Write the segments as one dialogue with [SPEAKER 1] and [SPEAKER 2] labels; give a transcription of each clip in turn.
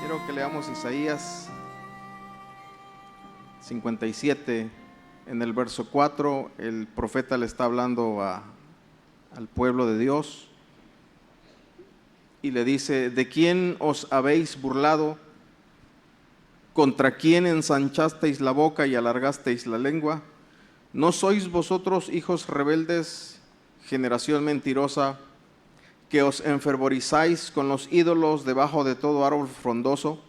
[SPEAKER 1] Quiero que leamos Isaías 57, en el verso 4, el profeta le está hablando al pueblo de Dios y le dice: ¿de quién os habéis burlado? ¿Contra quién ensanchasteis la boca y alargasteis la lengua? ¿No sois vosotros hijos rebeldes, generación mentirosa, que os enfervorizáis con los ídolos debajo de todo árbol frondoso,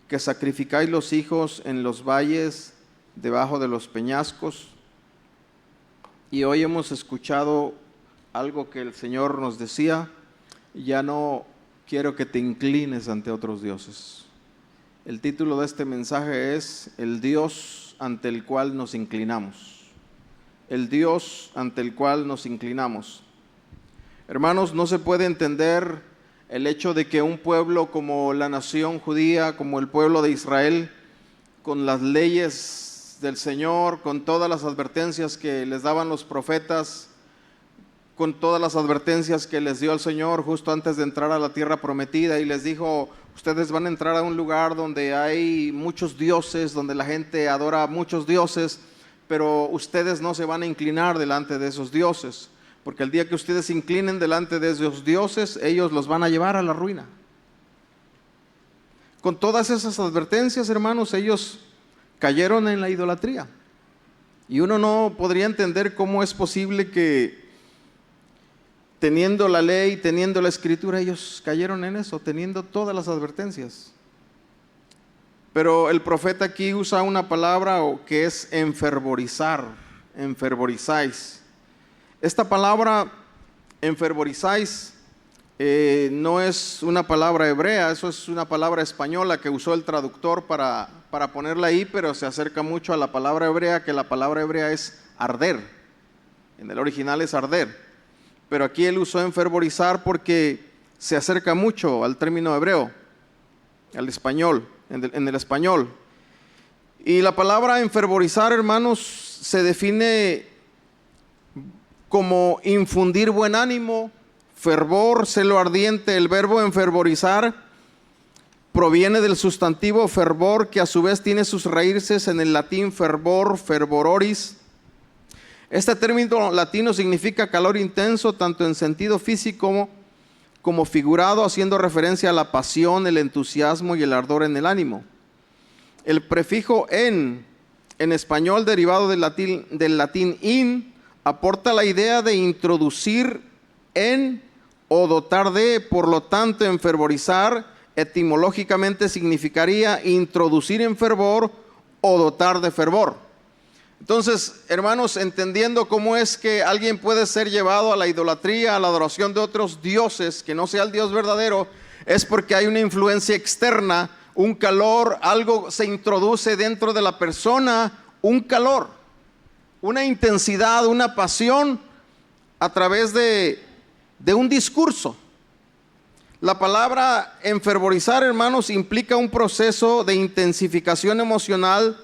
[SPEAKER 1] que sacrificáis los hijos en los valles, debajo de los peñascos? Y hoy hemos escuchado algo que el Señor nos decía: ya no quiero que te inclines ante otros dioses. El título de este mensaje es El Dios ante el cual nos inclinamos. El Dios ante el cual nos inclinamos. Hermanos, no se puede entender el hecho de que un pueblo como la nación judía, como el pueblo de Israel, con las leyes del Señor, con todas las advertencias que les daban los profetas, con todas las advertencias que les dio el Señor justo antes de entrar a la tierra prometida, y les dijo: ustedes van a entrar a un lugar donde hay muchos dioses, donde la gente adora a muchos dioses, pero ustedes no se van a inclinar delante de esos dioses, porque el día que ustedes se inclinen delante de esos dioses, ellos los van a llevar a la ruina. Con todas esas advertencias, hermanos, ellos cayeron en la idolatría. Y uno no podría entender cómo es posible que, teniendo la ley, teniendo la escritura, ellos cayeron en eso, teniendo todas las advertencias. Pero el profeta aquí usa una palabra que es enfervorizar, enfervorizáis. Esta palabra, enfervorizáis, no es una palabra hebrea, eso es una palabra española que usó el traductor para ponerla ahí, pero se acerca mucho a la palabra hebrea, que la palabra hebrea es arder. En el original es arder, pero aquí él usó enfervorizar porque se acerca mucho al término hebreo, al español, en el español. Y la palabra enfervorizar, hermanos, se define como infundir buen ánimo, fervor, celo ardiente. El verbo enfervorizar proviene del sustantivo fervor, que a su vez tiene sus raíces en el latín fervor, fervororis. Este término latino significa calor intenso, tanto en sentido físico como figurado, haciendo referencia a la pasión, el entusiasmo y el ardor en el ánimo. El prefijo en español, derivado del latín in, aporta la idea de introducir en o dotar de. Por lo tanto, enfervorizar etimológicamente significaría introducir en fervor o dotar de fervor. Entonces, hermanos, entendiendo cómo es que alguien puede ser llevado a la idolatría, a la adoración de otros dioses, que no sea el Dios verdadero, es porque hay una influencia externa, un calor, algo se introduce dentro de la persona, un calor, una intensidad, una pasión a través de un discurso. La palabra enfervorizar, hermanos, implica un proceso de intensificación emocional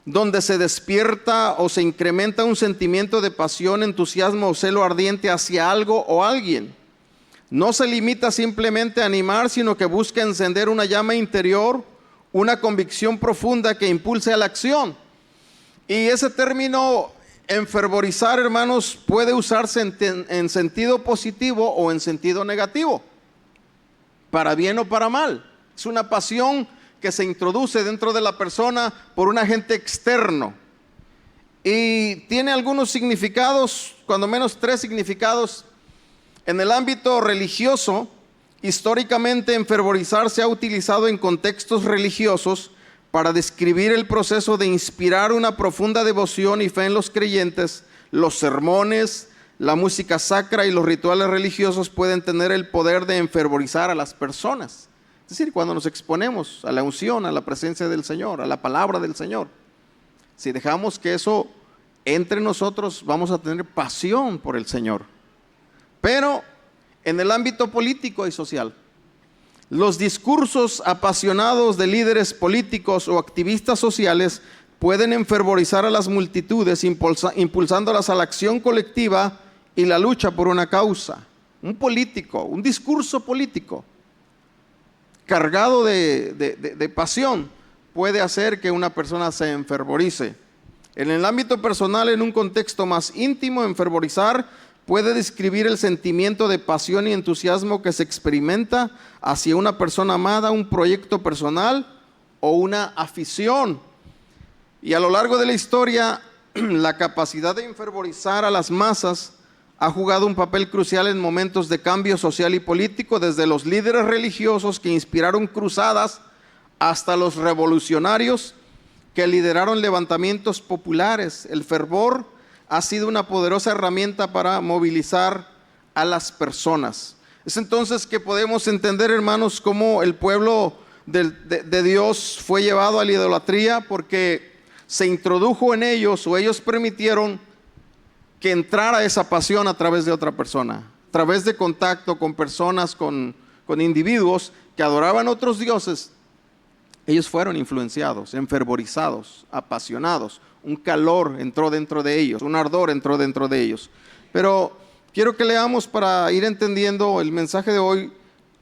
[SPEAKER 1] donde se despierta o se incrementa un sentimiento de pasión, entusiasmo o celo ardiente hacia algo o alguien. No se limita simplemente a animar, sino que busca encender una llama interior, una convicción profunda que impulse a la acción. Y ese término enfervorizar, hermanos, puede usarse en sentido positivo o en sentido negativo, para bien o para mal. Es una pasión que se introduce dentro de la persona por un agente externo, y tiene algunos significados, cuando menos 3 significados. En el ámbito religioso, históricamente enfervorizar se ha utilizado en contextos religiosos para describir el proceso de inspirar una profunda devoción y fe en los creyentes. Los sermones, la música sacra y los rituales religiosos pueden tener el poder de enfervorizar a las personas. Es decir, cuando nos exponemos a la unción, a la presencia del Señor, a la palabra del Señor, si dejamos que eso entre nosotros, vamos a tener pasión por el Señor. Pero en el ámbito político y social, los discursos apasionados de líderes políticos o activistas sociales pueden enfervorizar a las multitudes, impulsándolas a la acción colectiva y la lucha por una causa. Un político, un discurso político cargado de pasión puede hacer que una persona se enfervorice. En el ámbito personal, en un contexto más íntimo, enfervorizar puede describir el sentimiento de pasión y entusiasmo que se experimenta hacia una persona amada, un proyecto personal o una afición. Y a lo largo de la historia, la capacidad de enfervorizar a las masas ha jugado un papel crucial en momentos de cambio social y político, desde los líderes religiosos que inspiraron cruzadas hasta los revolucionarios que lideraron levantamientos populares. El fervor ha sido una poderosa herramienta para movilizar a las personas. Es entonces que podemos entender, hermanos, cómo el pueblo de Dios fue llevado a la idolatría, porque se introdujo en ellos, o ellos permitieron que entrara esa pasión a través de otra persona, a través de contacto con personas, con individuos que adoraban otros dioses. Ellos fueron influenciados, enfervorizados, apasionados. Un calor entró dentro de ellos, un ardor entró dentro de ellos. Pero quiero que leamos, para ir entendiendo el mensaje de hoy,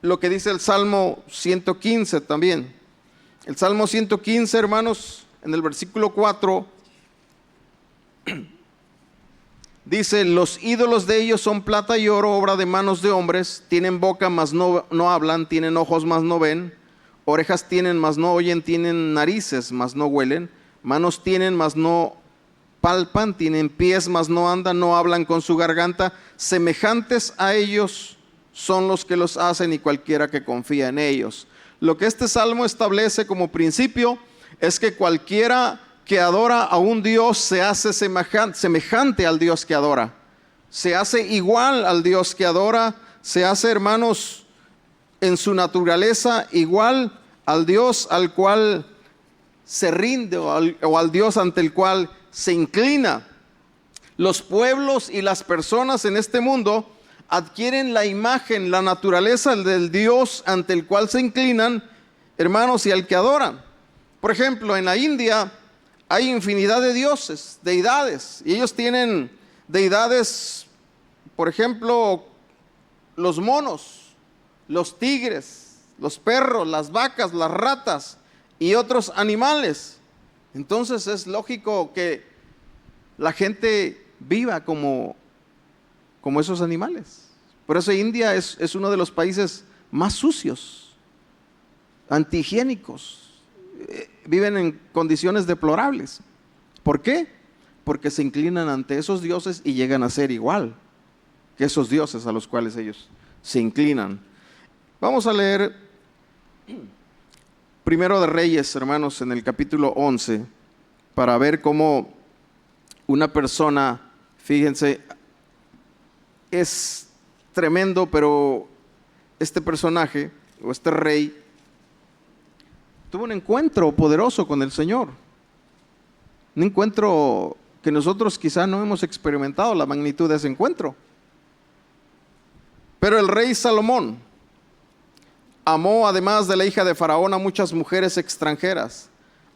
[SPEAKER 1] lo que dice el Salmo 115 también. El Salmo 115, hermanos, en el versículo 4, dice: los ídolos de ellos son plata y oro, obra de manos de hombres. Tienen boca, mas no hablan; tienen ojos, mas no ven; orejas tienen, mas no oyen; tienen narices, mas no huelen; manos tienen, mas no palpan; tienen pies, mas no andan; no hablan con su garganta. Semejantes a ellos son los que los hacen, y cualquiera que confía en ellos. Lo que este salmo establece como principio es que cualquiera que adora a un Dios se hace semejante al Dios que adora, se hace igual al Dios que adora, se hace, hermanos, en su naturaleza igual al Dios al cual se rinde, o al Dios ante el cual se inclina. Los pueblos y las personas en este mundo adquieren la imagen, la naturaleza del Dios ante el cual se inclinan, hermanos, y al que adoran. Por ejemplo, en la India hay infinidad de dioses, deidades, y ellos tienen deidades, por ejemplo, los monos, los tigres, los perros, las vacas, las ratas y otros animales. Entonces es lógico que la gente viva como esos animales. Por eso India es uno de los países más sucios, antihigiénicos. Viven en condiciones deplorables. ¿Por qué? Porque se inclinan ante esos dioses y llegan a ser igual que esos dioses a los cuales ellos se inclinan. Vamos a leer Primero de Reyes, hermanos, en el capítulo 11, para ver cómo una persona, fíjense, es tremendo, pero este personaje, o este rey, tuvo un encuentro poderoso con el Señor. Un encuentro que nosotros quizá no hemos experimentado la magnitud de ese encuentro. Pero el rey Salomón amó, además de la hija de Faraón, a muchas mujeres extranjeras,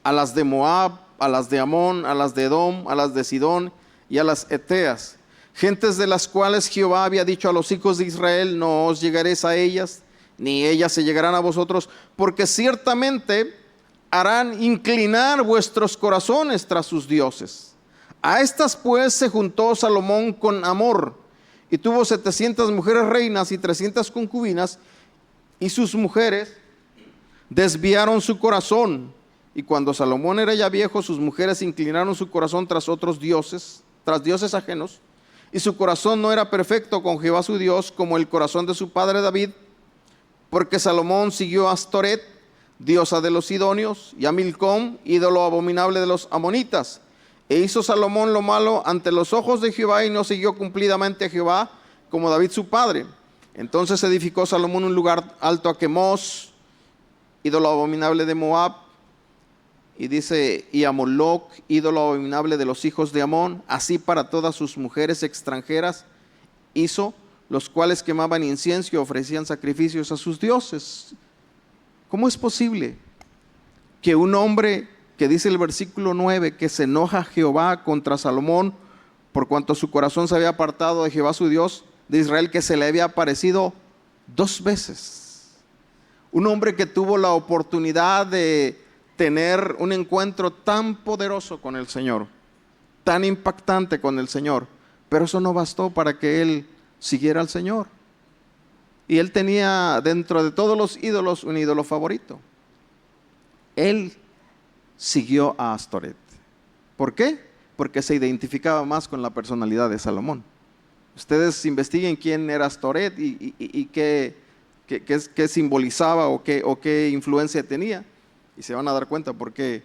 [SPEAKER 1] a las de Moab, a las de Amón, a las de Edom, a las de Sidón y a las Eteas, gentes de las cuales Jehová había dicho a los hijos de Israel: no os llegaréis a ellas, ni ellas se llegarán a vosotros, porque ciertamente harán inclinar vuestros corazones tras sus dioses. A estas pues se juntó Salomón con amor, y tuvo 700 mujeres reinas y 300 concubinas, y sus mujeres desviaron su corazón. Y cuando Salomón era ya viejo, sus mujeres inclinaron su corazón tras otros dioses, tras dioses ajenos, y su corazón no era perfecto con Jehová su Dios, como el corazón de su padre David, porque Salomón siguió a Astoret, diosa de los sidonios, y a Milcom, ídolo abominable de los amonitas. E hizo Salomón lo malo ante los ojos de Jehová, y no siguió cumplidamente a Jehová como David su padre. Entonces edificó Salomón un lugar alto a Quemos, ídolo abominable de Moab, y dice, y a Moloc, ídolo abominable de los hijos de Amón. Así para todas sus mujeres extranjeras hizo, los cuales quemaban incienso y ofrecían sacrificios a sus dioses. ¿Cómo es posible que un hombre, que dice el versículo 9, que se enoja Jehová contra Salomón por cuanto su corazón se había apartado de Jehová su Dios de Israel, que se le había aparecido 2 veces? Un hombre que tuvo la oportunidad de tener un encuentro tan poderoso con el Señor, tan impactante con el Señor, pero eso no bastó para que él siguiera al Señor. Y él tenía dentro de todos los ídolos un ídolo favorito. Él siguió a Astoret. ¿Por qué? Porque se identificaba más con la personalidad de Salomón. Ustedes investiguen quién era Astoret y qué simbolizaba o qué influencia tenía, y se van a dar cuenta por qué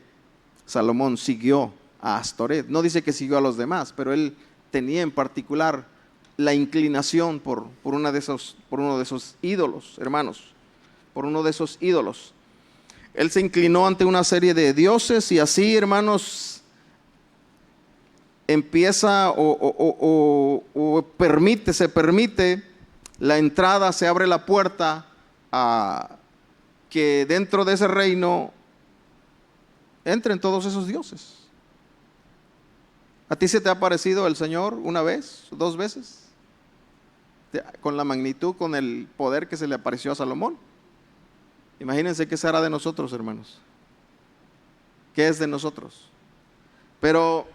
[SPEAKER 1] Salomón siguió a Astoret. No dice que siguió a los demás, pero él tenía en particular la inclinación por uno de esos ídolos, hermanos, por uno de esos ídolos. Él se inclinó ante una serie de dioses y así, hermanos, empieza se permite la entrada, se abre la puerta a que dentro de ese reino entren todos esos dioses. ¿A ti se te ha aparecido el Señor una vez, dos veces? Con la magnitud, con el poder que se le apareció a Salomón. Imagínense qué será de nosotros, hermanos. ¿Qué es de nosotros? Pero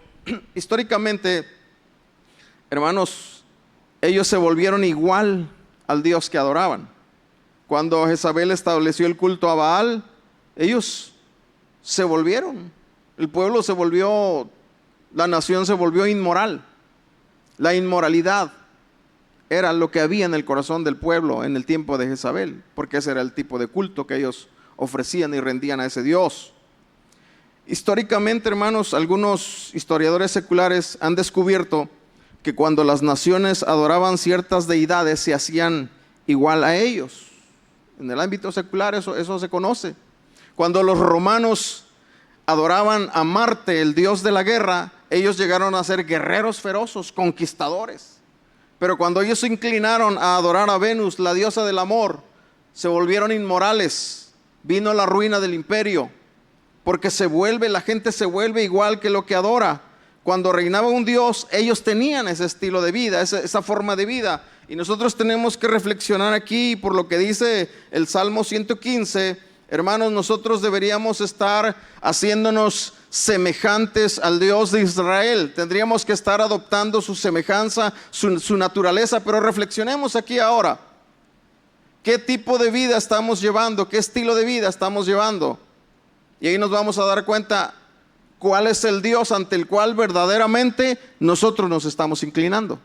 [SPEAKER 1] históricamente, hermanos, ellos se volvieron igual al Dios que adoraban. Cuando Jezabel estableció el culto a Baal, ellos se volvieron. El pueblo se volvió, la nación se volvió inmoral. La inmoralidad era lo que había en el corazón del pueblo en el tiempo de Jezabel, porque ese era el tipo de culto que ellos ofrecían y rendían a ese Dios. Históricamente, hermanos, algunos historiadores seculares han descubierto que cuando las naciones adoraban ciertas deidades se hacían igual a ellos. En el ámbito secular eso se conoce. Cuando los romanos adoraban a Marte, el dios de la guerra, ellos llegaron a ser guerreros feroces, conquistadores. Pero cuando ellos se inclinaron a adorar a Venus, la diosa del amor, se volvieron inmorales. Vino la ruina del imperio, porque la gente se vuelve igual que lo que adora. Cuando reinaba un dios, ellos tenían ese estilo de vida, esa forma de vida. Y nosotros tenemos que reflexionar aquí por lo que dice el Salmo 115. Hermanos, nosotros deberíamos estar haciéndonos semejantes al Dios de Israel. Tendríamos que estar adoptando su semejanza, su naturaleza. Pero reflexionemos aquí ahora. ¿Qué tipo de vida estamos llevando? ¿Qué estilo de vida estamos llevando? Y ahí nos vamos a dar cuenta cuál es el Dios ante el cual verdaderamente nosotros nos estamos inclinando.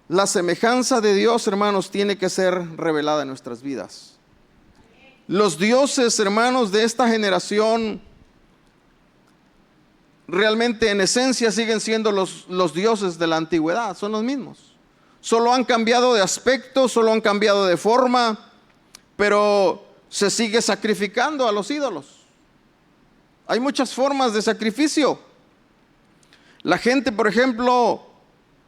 [SPEAKER 1] La semejanza de Dios, hermanos, tiene que ser revelada en nuestras vidas. Los dioses, hermanos, de esta generación realmente en esencia siguen siendo los dioses de la antigüedad, son los mismos. Solo han cambiado de aspecto, solo han cambiado de forma, pero se sigue sacrificando a los ídolos. Hay muchas formas de sacrificio. La gente, por ejemplo,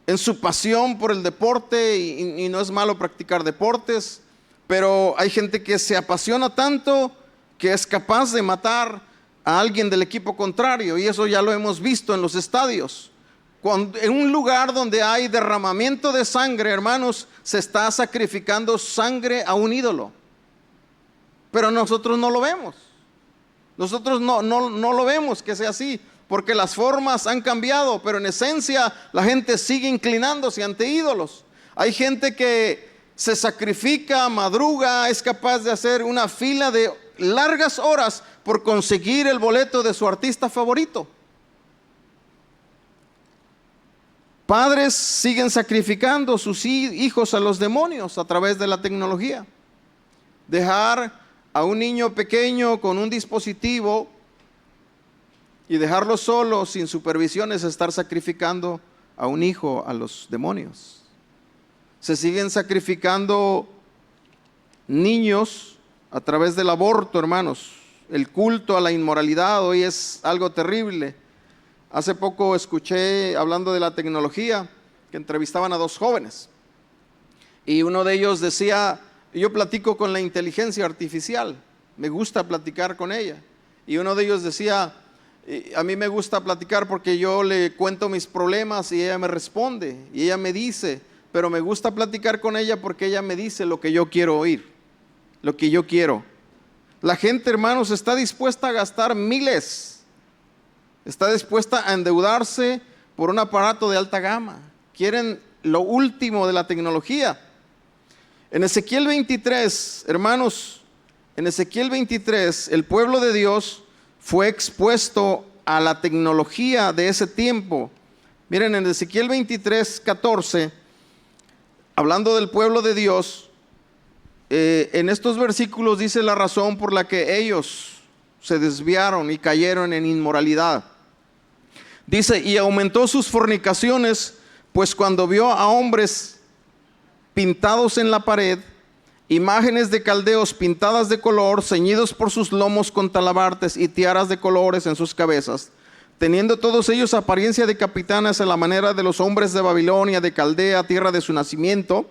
[SPEAKER 1] en su pasión por el deporte, y no es malo practicar deportes, pero hay gente que se apasiona tanto que es capaz de matar a alguien del equipo contrario, y eso ya lo hemos visto en los estadios. En un lugar donde hay derramamiento de sangre, hermanos, se está sacrificando sangre a un ídolo. Pero nosotros no lo vemos. Nosotros no lo vemos que sea así, porque las formas han cambiado, pero en esencia la gente sigue inclinándose ante ídolos. Hay gente que se sacrifica, madruga, es capaz de hacer una fila de largas horas por conseguir el boleto de su artista favorito. Padres siguen sacrificando sus hijos a los demonios a través de la tecnología. Dejar a un niño pequeño con un dispositivo y dejarlo solo sin supervisión es estar sacrificando a un hijo a los demonios. Se siguen sacrificando niños a través del aborto, hermanos. El culto a la inmoralidad hoy es algo terrible. Hace poco escuché, hablando de la tecnología, que entrevistaban a dos jóvenes. Y uno de ellos decía: yo platico con la inteligencia artificial, me gusta platicar con ella. Y uno de ellos decía: a mí me gusta platicar porque yo le cuento mis problemas y ella me responde. Y ella me dice pero me gusta platicar con ella porque ella me dice lo que yo quiero oír, lo que yo quiero. La gente, hermanos, está dispuesta a gastar miles, está dispuesta a endeudarse por un aparato de alta gama. Quieren lo último de la tecnología. En Ezequiel 23, hermanos, en Ezequiel 23, el pueblo de Dios fue expuesto a la tecnología de ese tiempo. Miren, en Ezequiel 23, 14, hablando del pueblo de Dios, en estos versículos dice la razón por la que ellos se desviaron y cayeron en inmoralidad. Dice, y aumentó sus fornicaciones, pues cuando vio a hombres pintados en la pared, imágenes de caldeos pintadas de color, ceñidos por sus lomos con talabartes y tiaras de colores en sus cabezas, teniendo todos ellos apariencia de capitanes a la manera de los hombres de Babilonia, de Caldea, tierra de su nacimiento,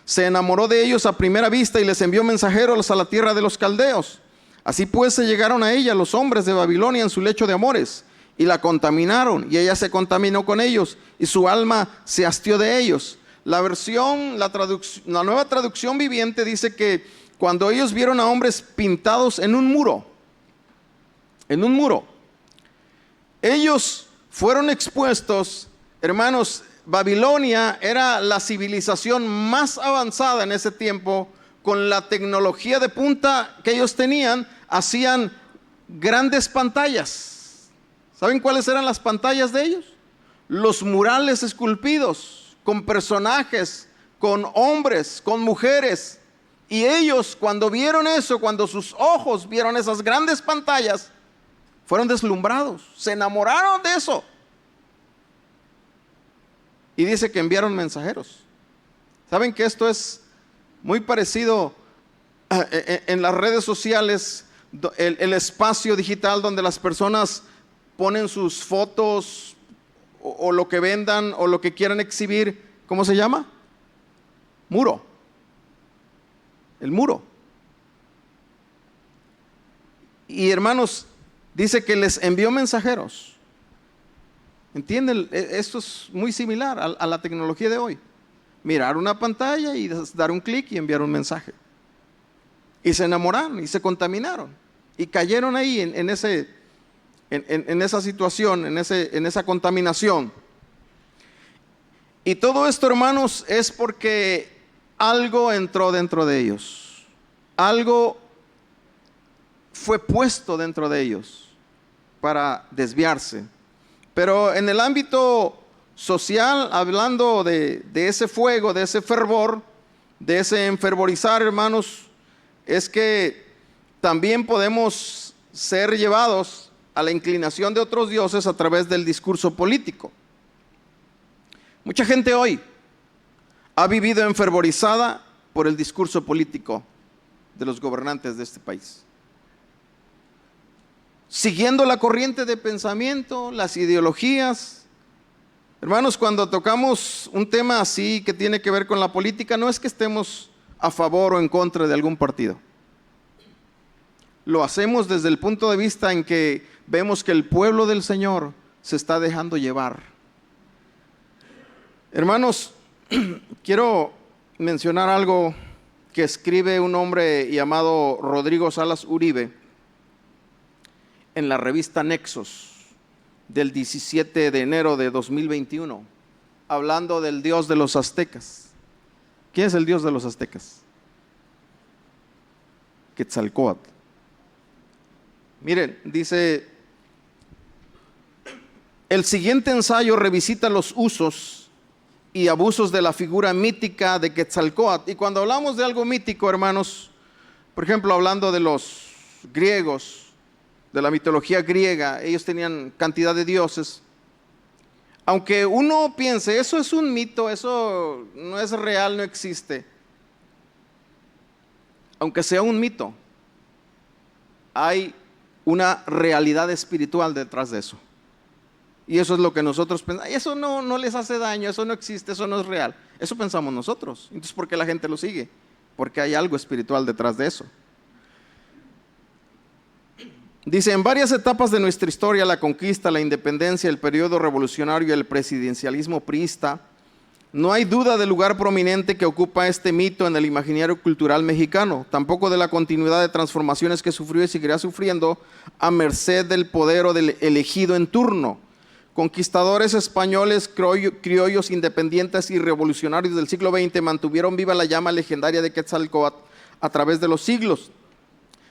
[SPEAKER 1] se enamoró de ellos a primera vista y les envió mensajeros a la tierra de los caldeos. Así pues se llegaron a ella los hombres de Babilonia en su lecho de amores, y la contaminaron, y ella se contaminó con ellos, y su alma se hastió de ellos. La nueva traducción viviente dice que cuando ellos vieron a hombres pintados en un muro, ellos fueron expuestos, hermanos. Babilonia era la civilización más avanzada en ese tiempo. Con la tecnología de punta que ellos tenían, hacían grandes pantallas. ¿Saben cuáles eran las pantallas de ellos? Los murales esculpidos con personajes, con hombres, con mujeres. Y ellos, cuando vieron eso, cuando sus ojos vieron esas grandes pantallas, fueron deslumbrados, se enamoraron de eso. Y dice que enviaron mensajeros. ¿Saben que esto es muy parecido en las redes sociales, el espacio digital donde las personas ponen sus fotos o lo que vendan o lo que quieran exhibir? ¿Cómo se llama? Muro. El muro. Y hermanos, dice que les envió mensajeros. ¿Entienden? Esto es muy similar a la tecnología de hoy. Mirar una pantalla y dar un clic y enviar un mensaje. Y se enamoraron y se contaminaron. Y cayeron ahí en esa situación, en esa contaminación. Y todo esto, hermanos, es porque algo entró dentro de ellos. Algo fue puesto dentro de ellos para desviarse. Pero en el ámbito social, hablando de ese fuego, de ese fervor, de ese enfervorizar, hermanos, es que también podemos ser llevados a la inclinación de otros dioses a través del discurso político. Mucha gente hoy ha vivido enfervorizada por el discurso político de los gobernantes de este país, siguiendo la corriente de pensamiento, las ideologías. Hermanos, cuando tocamos un tema así que tiene que ver con la política, no es que estemos a favor o en contra de algún partido. Lo hacemos desde el punto de vista en que vemos que el pueblo del Señor se está dejando llevar. Hermanos, quiero mencionar algo que escribe un hombre llamado Rodrigo Salas Uribe en la revista Nexos del 17 de enero de 2021, hablando del Dios de los aztecas. ¿Quién es el Dios de los aztecas? Quetzalcóatl. Miren, dice, el siguiente ensayo revisita los usos y abusos de la figura mítica de Quetzalcóatl. Y cuando hablamos de algo mítico, hermanos, por ejemplo, hablando de los griegos, de la mitología griega, ellos tenían cantidad de dioses. Aunque uno piense, eso es un mito, eso no es real, no existe. Aunque sea un mito, hay una realidad espiritual detrás de eso. Y eso es lo que nosotros pensamos. Eso no les hace daño, eso no existe, eso no es real. Eso pensamos nosotros. Entonces, ¿por qué la gente lo sigue? Porque hay algo espiritual detrás de eso. Dice, en varias etapas de nuestra historia, la conquista, la independencia, el periodo revolucionario y el presidencialismo priista, No hay duda del lugar prominente que ocupa este mito en el imaginario cultural mexicano, tampoco de la continuidad de transformaciones que sufrió y seguirá sufriendo a merced del poder o del elegido en turno. Conquistadores españoles, criollos, independientes y revolucionarios del siglo XX mantuvieron viva la llama legendaria de Quetzalcóatl a través de los siglos.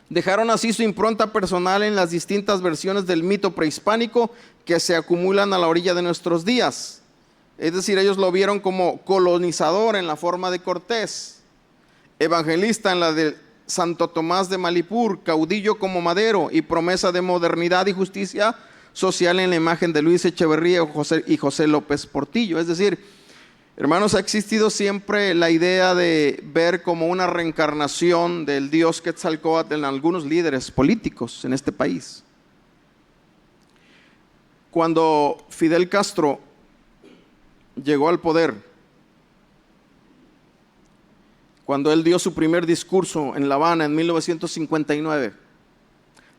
[SPEAKER 1] Dejaron así su impronta personal en las distintas versiones del mito prehispánico que se acumulan a la orilla de nuestros días. Es decir, ellos lo vieron como colonizador en la forma de Cortés, evangelista en la de Santo Tomás de Malipur, caudillo como Madero y promesa de modernidad y justicia social en la imagen de Luis Echeverría y José López Portillo. Es decir, hermanos, ha existido siempre la idea de ver como una reencarnación del dios Quetzalcóatl en algunos líderes políticos en este país. Cuando Fidel Castro llegó al poder, cuando él dio su primer discurso en La Habana en 1959,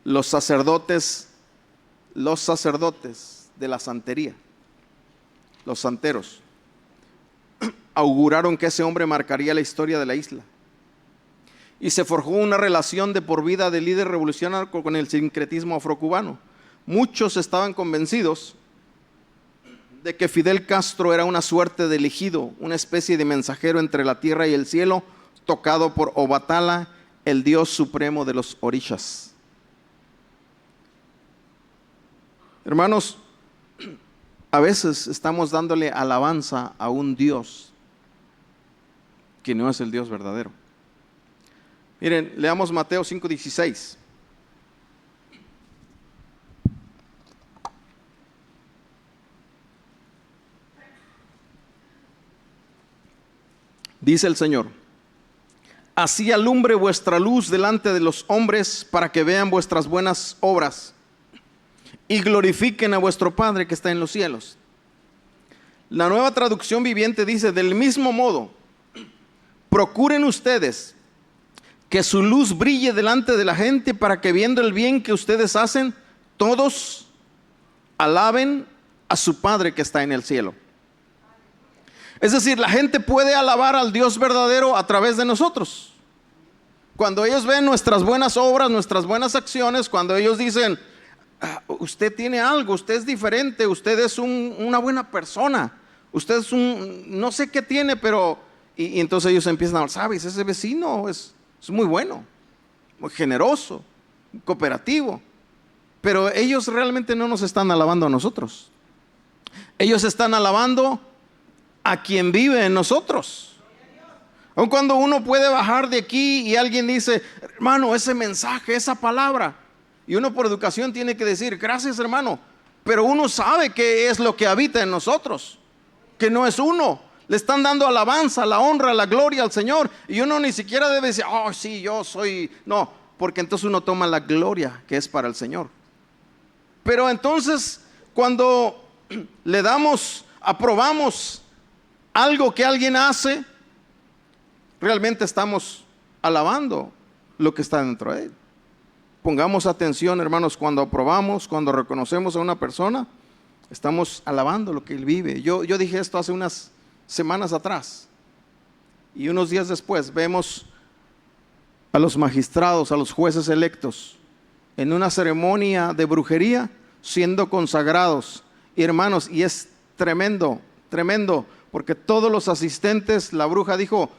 [SPEAKER 1] los sacerdotes de la santería, los santeros, auguraron que ese hombre marcaría la historia de la isla. Y se forjó una relación de por vida de líder revolucionario con el sincretismo afrocubano. Muchos estaban convencidos de que Fidel Castro era una suerte de elegido, una especie de mensajero entre la tierra y el cielo, tocado por Obatala, el dios supremo de los orishas. Hermanos, a veces estamos dándole alabanza a un Dios que no es el Dios verdadero. Miren, leamos Mateo 5:16. Dice el Señor: así alumbre vuestra luz delante de los hombres, para que vean vuestras buenas obras y glorifiquen a vuestro Padre que está en los cielos. La Nueva Traducción Viviente dice: del mismo modo, procuren ustedes que su luz brille delante de la gente, para que viendo el bien que ustedes hacen, todos alaben a su Padre que está en el cielo. Es decir, la gente puede alabar al Dios verdadero a través de nosotros. Cuando ellos ven nuestras buenas obras, nuestras buenas acciones, cuando ellos dicen: usted tiene algo, usted es diferente, usted es una buena persona, usted es no sé qué tiene, pero... Y entonces ellos empiezan a hablar: sabes, ese vecino es muy bueno, muy generoso, cooperativo. Pero ellos realmente no nos están alabando a nosotros. Ellos están alabando a quien vive en nosotros. Aun cuando uno puede bajar de aquí y alguien dice: hermano, ese mensaje, esa palabra, y uno por educación tiene que decir: gracias, hermano, pero uno sabe qué es lo que habita en nosotros, que no es uno. Le están dando alabanza, la honra, la gloria al Señor, y uno ni siquiera debe decir: oh sí, yo soy. No, porque entonces uno toma la gloria que es para el Señor. Pero entonces, cuando le aprobamos algo que alguien hace, realmente estamos alabando lo que está dentro de él. Pongamos atención, hermanos, cuando aprobamos, cuando reconocemos a una persona, estamos alabando lo que él vive. Yo dije esto hace unas semanas atrás, y unos días después vemos a los magistrados, a los jueces electos, en una ceremonia de brujería, siendo consagrados. Y hermanos, y es tremendo, tremendo, porque todos los asistentes, la bruja dijo: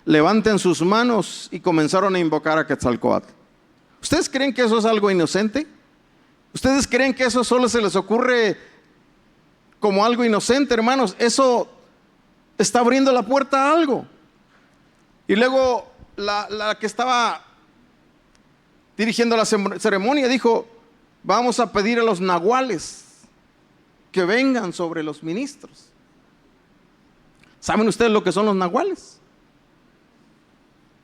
[SPEAKER 1] levanten sus manos, y comenzaron a invocar a Quetzalcóatl. ¿Ustedes creen que eso es algo inocente? ¿Ustedes creen que eso solo se les ocurre como algo inocente, hermanos? Eso está abriendo la puerta a algo. Y luego la que estaba dirigiendo la ceremonia dijo: vamos a pedir a los nahuales que vengan sobre los ministros. ¿Saben ustedes lo que son los nahuales?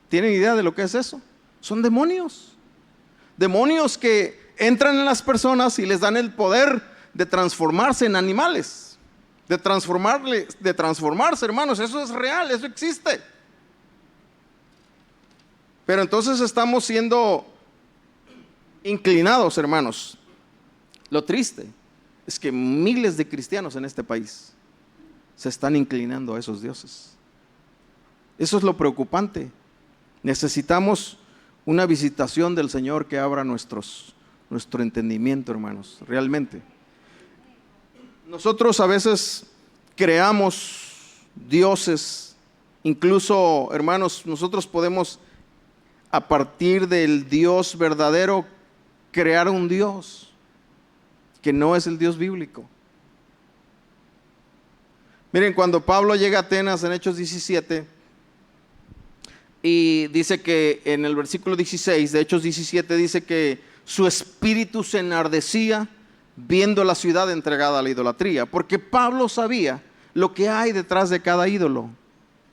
[SPEAKER 1] ¿Tienen idea de lo que es eso? Son demonios. Demonios que entran en las personas y les dan el poder de transformarse en animales, de transformarse, hermanos. Eso es real, eso existe. Pero entonces estamos siendo inclinados, hermanos. Lo triste es que miles de cristianos en este país se están inclinando a esos dioses. Eso es lo preocupante. Necesitamos una visitación del Señor que abra nuestro entendimiento, hermanos, realmente. Nosotros a veces creamos dioses, incluso, hermanos, nosotros podemos, a partir del Dios verdadero, crear un Dios que no es el Dios bíblico. Miren, cuando Pablo llega a Atenas en Hechos 17, y dice que en el versículo 16 de Hechos 17 dice que su espíritu se enardecía viendo la ciudad entregada a la idolatría, porque Pablo sabía lo que hay detrás de cada ídolo.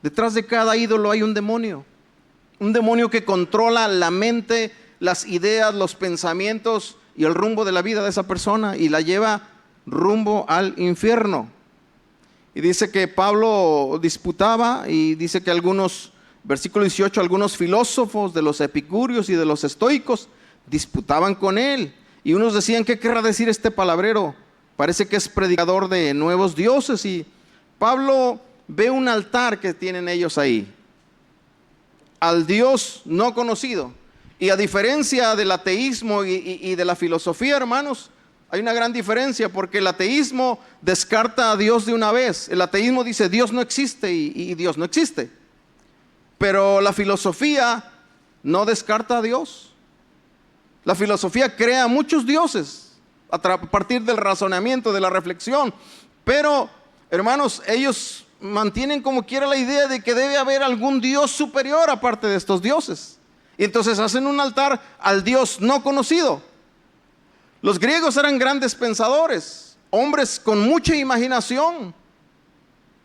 [SPEAKER 1] Detrás de cada ídolo hay un demonio que controla la mente, las ideas, los pensamientos y el rumbo de la vida de esa persona y la lleva rumbo al infierno. Y dice que Pablo disputaba, y dice que versículo 18, algunos filósofos de los epicúreos y de los estoicos disputaban con él. Y unos decían, ¿qué querrá decir este palabrero? Parece que es predicador de nuevos dioses. Y Pablo ve un altar que tienen ellos ahí, al Dios no conocido. Y a diferencia del ateísmo y de la filosofía, hermanos, hay una gran diferencia, porque el ateísmo descarta a Dios de una vez. El ateísmo dice Dios no existe y Dios no existe. Pero la filosofía no descarta a Dios. La filosofía crea muchos dioses a partir del razonamiento, de la reflexión. Pero, hermanos, ellos mantienen como quiera la idea de que debe haber algún Dios superior aparte de estos dioses. Y entonces hacen un altar al Dios no conocido. Los griegos eran grandes pensadores, hombres con mucha imaginación.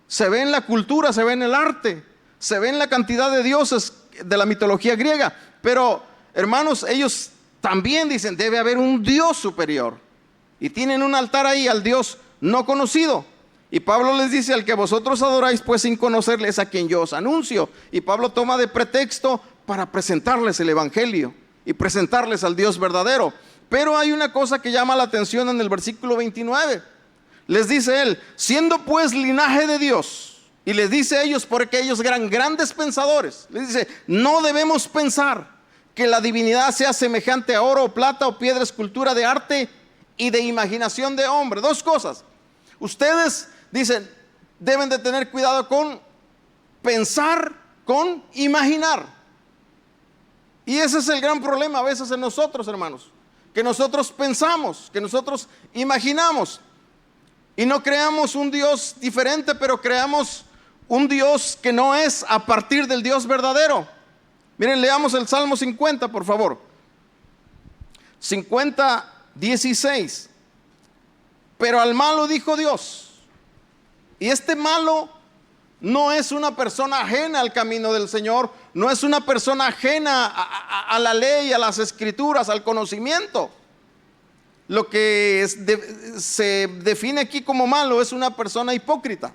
[SPEAKER 1] Se ve en la cultura, se ve en el arte, se ve en la cantidad de dioses de la mitología griega. Pero, hermanos, ellos también dicen, debe haber un Dios superior. Y tienen un altar ahí al Dios no conocido. Y Pablo les dice, al que vosotros adoráis, pues sin conocerle, es a quien yo os anuncio. Y Pablo toma de pretexto para presentarles el evangelio y presentarles al Dios verdadero. Pero hay una cosa que llama la atención en el versículo 29. Les dice él, siendo pues linaje de Dios, y les dice a ellos, porque ellos eran grandes pensadores, les dice, no debemos pensar que la divinidad sea semejante a oro o plata o piedra, escultura de arte y de imaginación de hombre. Dos cosas. Ustedes, dicen, deben de tener cuidado con pensar, con imaginar. Y ese es el gran problema a veces en nosotros, hermanos, que nosotros pensamos, que nosotros imaginamos y no creamos un Dios diferente, pero creamos un Dios que no es a partir del Dios verdadero. Miren, leamos el Salmo 50, por favor. 50, 16. Pero al malo dijo Dios. Y este malo no es una persona ajena al camino del Señor, no es una persona ajena a la ley, a las escrituras, al conocimiento. Lo que se define aquí como malo es una persona hipócrita.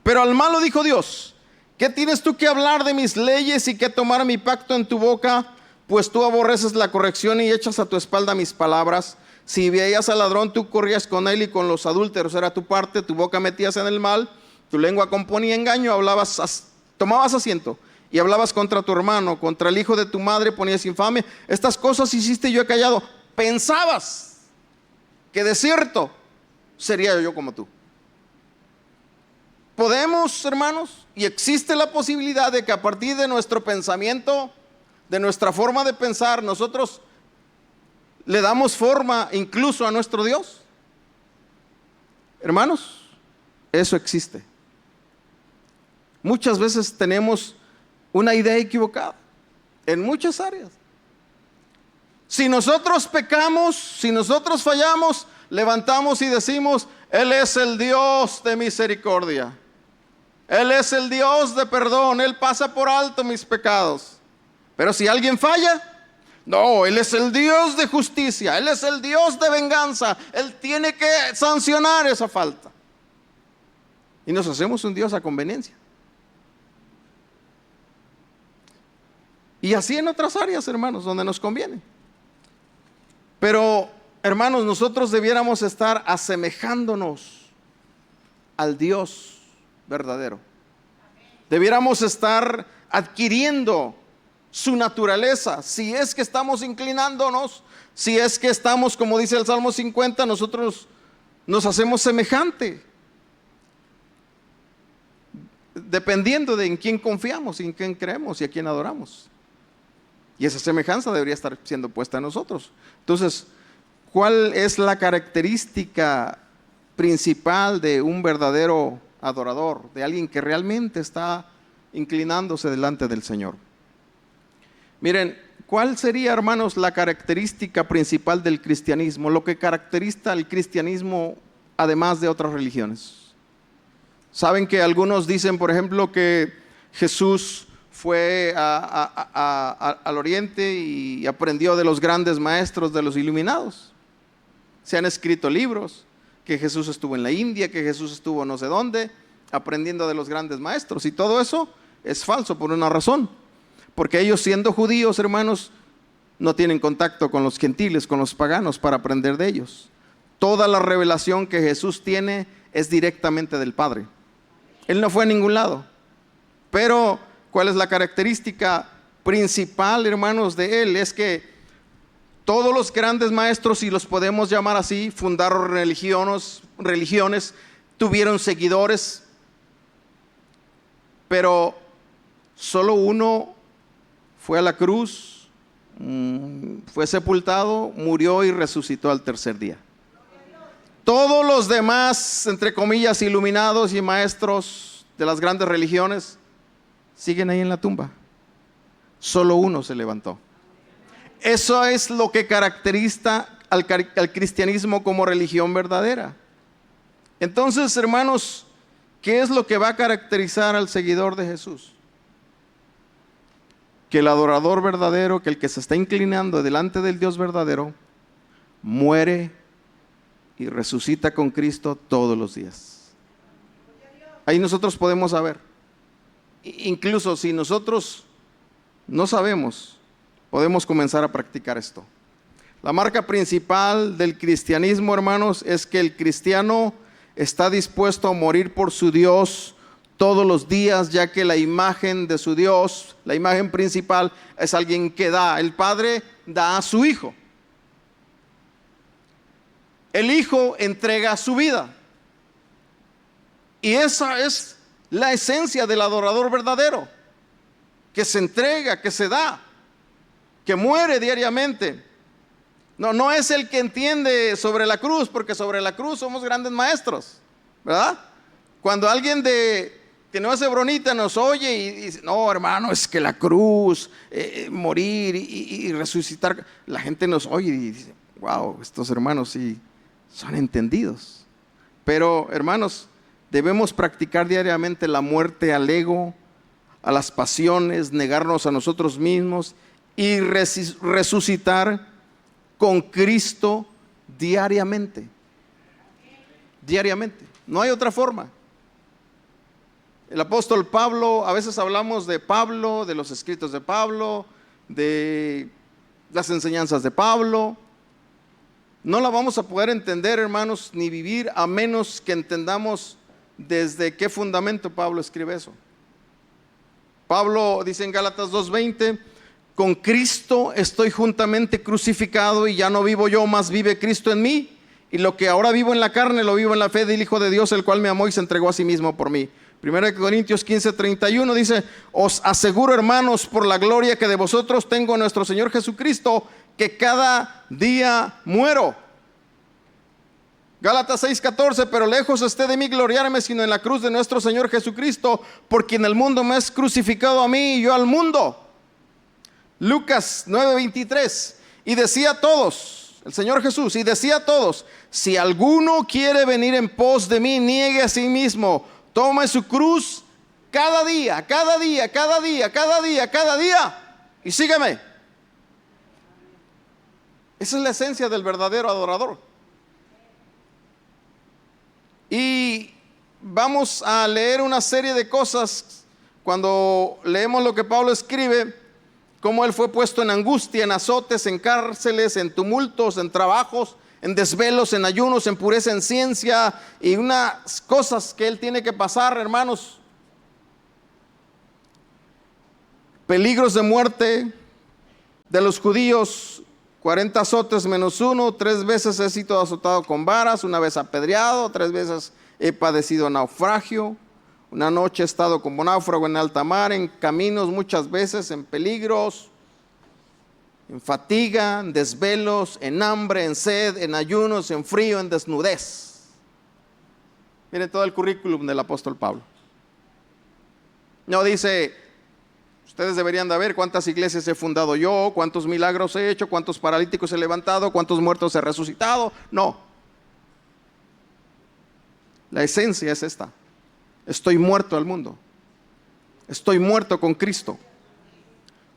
[SPEAKER 1] Pero al malo dijo Dios, ¿qué tienes tú que hablar de mis leyes y que tomar mi pacto en tu boca? Pues tú aborreces la corrección y echas a tu espalda mis palabras. Si veías al ladrón, tú corrías con él, y con los adúlteros era tu parte. Tu boca metías en el mal, tu lengua componía engaño, tomabas asiento y hablabas contra tu hermano, contra el hijo de tu madre ponías infamia. Estas cosas hiciste y yo he callado. Pensabas que de cierto sería yo como tú. Podemos, hermanos, y existe la posibilidad de que a partir de nuestro pensamiento, de nuestra forma de pensar, nosotros le damos forma incluso a nuestro Dios. Hermanos, eso existe. Muchas veces tenemos una idea equivocada en muchas áreas. Si nosotros pecamos, si nosotros fallamos, levantamos y decimos, Él es el Dios de misericordia. Él es el Dios de perdón, Él pasa por alto mis pecados. Pero si alguien falla, no, Él es el Dios de justicia, Él es el Dios de venganza, Él tiene que sancionar esa falta. Y nos hacemos un Dios a conveniencia. Y así en otras áreas, hermanos, donde nos conviene. Pero, hermanos, nosotros debiéramos estar asemejándonos al Dios verdadero. Debiéramos estar adquiriendo su naturaleza. Si es que estamos inclinándonos, si es que estamos, como dice el Salmo 50, nosotros nos hacemos semejante, dependiendo de en quién confiamos, en quién creemos y a quién adoramos. Y esa semejanza debería estar siendo puesta en nosotros. Entonces, ¿cuál es la característica principal de un verdadero adorador? De alguien que realmente está inclinándose delante del Señor. Miren, ¿cuál sería, hermanos, la característica principal del cristianismo? Lo que caracteriza al cristianismo además de otras religiones. Saben que algunos dicen, por ejemplo, que Jesús fue al oriente y aprendió de los grandes maestros, de los iluminados. Se han escrito libros, que Jesús estuvo en la India, que Jesús estuvo no sé dónde, aprendiendo de los grandes maestros. Y todo eso es falso por una razón. Porque ellos, siendo judíos, hermanos, no tienen contacto con los gentiles, con los paganos, para aprender de ellos. Toda la revelación que Jesús tiene es directamente del Padre. Él no fue a ningún lado. Pero, ¿cuál es la característica principal, hermanos, de Él? Es que todos los grandes maestros, si los podemos llamar así, fundaron religiones, tuvieron seguidores, pero solo uno fue a la cruz, fue sepultado, murió y resucitó al tercer día. Todos los demás, entre comillas, iluminados y maestros de las grandes religiones, siguen ahí en la tumba. Solo uno se levantó. Eso es lo que caracteriza al cristianismo como religión verdadera. Entonces, hermanos, ¿qué es lo que va a caracterizar al seguidor de Jesús? Que el adorador verdadero, que el que se está inclinando delante del Dios verdadero, muere y resucita con Cristo todos los días. Ahí nosotros podemos saber. Incluso si nosotros no sabemos, podemos comenzar a practicar esto. La marca principal del cristianismo, hermanos, es que el cristiano está dispuesto a morir por su Dios todos los días, ya que la imagen de su Dios, la imagen principal, es alguien que da. El Padre da a su Hijo. El Hijo entrega su vida. Y esa es la esencia del adorador verdadero, que se entrega, que se da, que muere diariamente. No es el que entiende sobre la cruz, porque sobre la cruz somos grandes maestros, ¿verdad? Cuando alguien que no es hebronita nos oye y dice, no, hermano, es que la cruz, morir y resucitar, la gente nos oye y dice, wow, estos hermanos sí son entendidos. Pero, hermanos, debemos practicar diariamente la muerte al ego, a las pasiones, negarnos a nosotros mismos y resucitar con Cristo diariamente. Diariamente. No hay otra forma. El apóstol Pablo, a veces hablamos de Pablo, de los escritos de Pablo, de las enseñanzas de Pablo. No la vamos a poder entender, hermanos, ni vivir a menos que entendamos desde qué fundamento Pablo escribe eso. Pablo dice en Gálatas 2:20, con Cristo estoy juntamente crucificado y ya no vivo yo, mas vive Cristo en mí. Y lo que ahora vivo en la carne, lo vivo en la fe del Hijo de Dios, el cual me amó y se entregó a sí mismo por mí. 1 Corintios 15:31 dice, os aseguro, hermanos, por la gloria que de vosotros tengo en nuestro Señor Jesucristo, que cada día muero. Gálatas 6:14, pero lejos esté de mí gloriarme, sino en la cruz de nuestro Señor Jesucristo, por quien el mundo me es crucificado a mí y yo al mundo. Lucas 9:23, y decía a todos, el Señor Jesús, y decía a todos, si alguno quiere venir en pos de mí, niegue a sí mismo, tome su cruz cada día, y sígueme. Esa es la esencia del verdadero adorador. Y vamos a leer una serie de cosas cuando leemos lo que Pablo escribe, cómo él fue puesto en angustia, en azotes, en cárceles, en tumultos, en trabajos, en desvelos, en ayunos, en pureza, en ciencia y unas cosas que él tiene que pasar, hermanos. Peligros de muerte de los judíos, 40 azotes menos uno, 3 veces he sido azotado con varas, 1 vez apedreado, 3 veces he padecido naufragio, 1 noche he estado como náufrago en alta mar, en caminos muchas veces, en peligros, en fatiga, en desvelos, en hambre, en sed, en ayunos, en frío, en desnudez. Miren todo el currículum del apóstol Pablo. No dice, ustedes deberían de ver cuántas iglesias he fundado yo, cuántos milagros he hecho, cuántos paralíticos he levantado, cuántos muertos he resucitado. No. La esencia es esta. Estoy muerto al mundo. Estoy muerto con Cristo.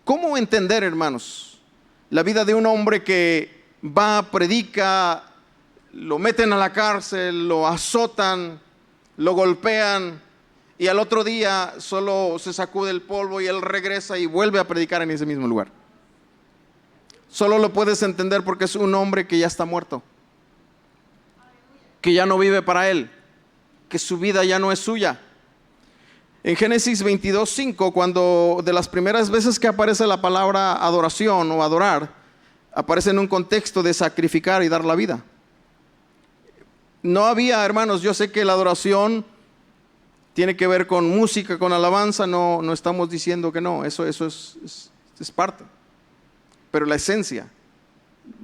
[SPEAKER 1] ¿Cómo entender, hermanos, la vida de un hombre que va, predica, lo meten a la cárcel, lo azotan, lo golpean y al otro día solo se sacude el polvo y él regresa y vuelve a predicar en ese mismo lugar? Solo lo puedes entender porque es un hombre que ya está muerto, que ya no vive para él, que su vida ya no es suya. En Génesis 22:5, cuando de las primeras veces que aparece la palabra adoración o adorar, aparece en un contexto de sacrificar y dar la vida. No había, hermanos, yo sé que la adoración tiene que ver con música, con alabanza, no estamos diciendo que no, eso es parte. Pero la esencia,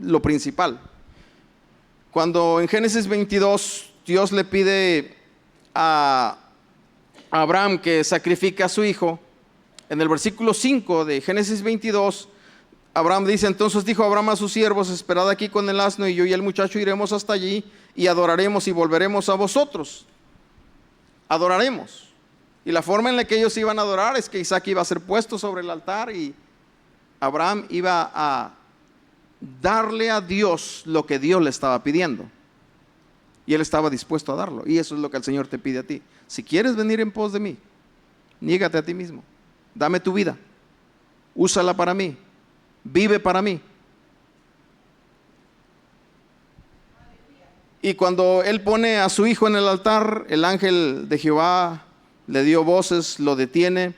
[SPEAKER 1] lo principal. Cuando en Génesis 22 Dios le pide a Abraham que sacrifique a su hijo, en el versículo 5 de Génesis 22, Abraham dice, entonces dijo Abraham a sus siervos, esperad aquí con el asno y yo y el muchacho iremos hasta allí y adoraremos y volveremos a vosotros. Adoraremos. Y la forma en la que ellos iban a adorar es que Isaac iba a ser puesto sobre el altar y Abraham iba a darle a Dios lo que Dios le estaba pidiendo. Y él estaba dispuesto a darlo. Y eso es lo que el Señor te pide a ti. Si quieres venir en pos de mí, niégate a ti mismo. Dame tu vida. Úsala para mí. Vive para mí. Y cuando él pone a su hijo en el altar, el ángel de Jehová le dio voces, lo detiene.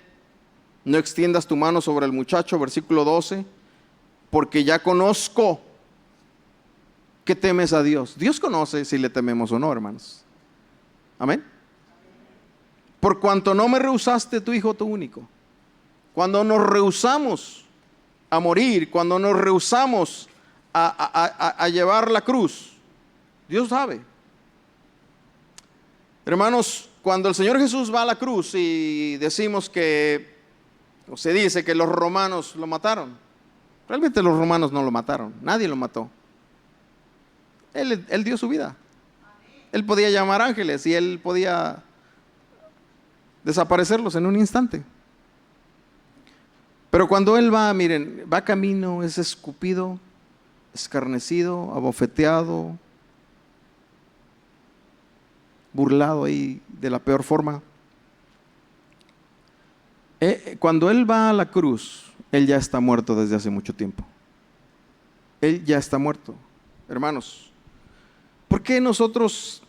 [SPEAKER 1] No extiendas tu mano sobre el muchacho, versículo 12, porque ya conozco que temes a Dios. Dios conoce si le tememos o no, hermanos. Amén. Por cuanto no me rehusaste tu hijo, tu único. Cuando nos rehusamos a morir, cuando nos rehusamos a llevar la cruz, Dios sabe. Hermanos, cuando el Señor Jesús va a la cruz y decimos que, o se dice que los romanos lo mataron, realmente los romanos no lo mataron, nadie lo mató. Él dio su vida. Él podía llamar ángeles y él podía desaparecerlos en un instante. Pero cuando él va, miren, va camino, es escupido, escarnecido, abofeteado, burlado ahí de la peor forma. Cuando él va a la cruz, él ya está muerto desde hace mucho tiempo. Él ya está muerto. Hermanos, ¿por qué nosotros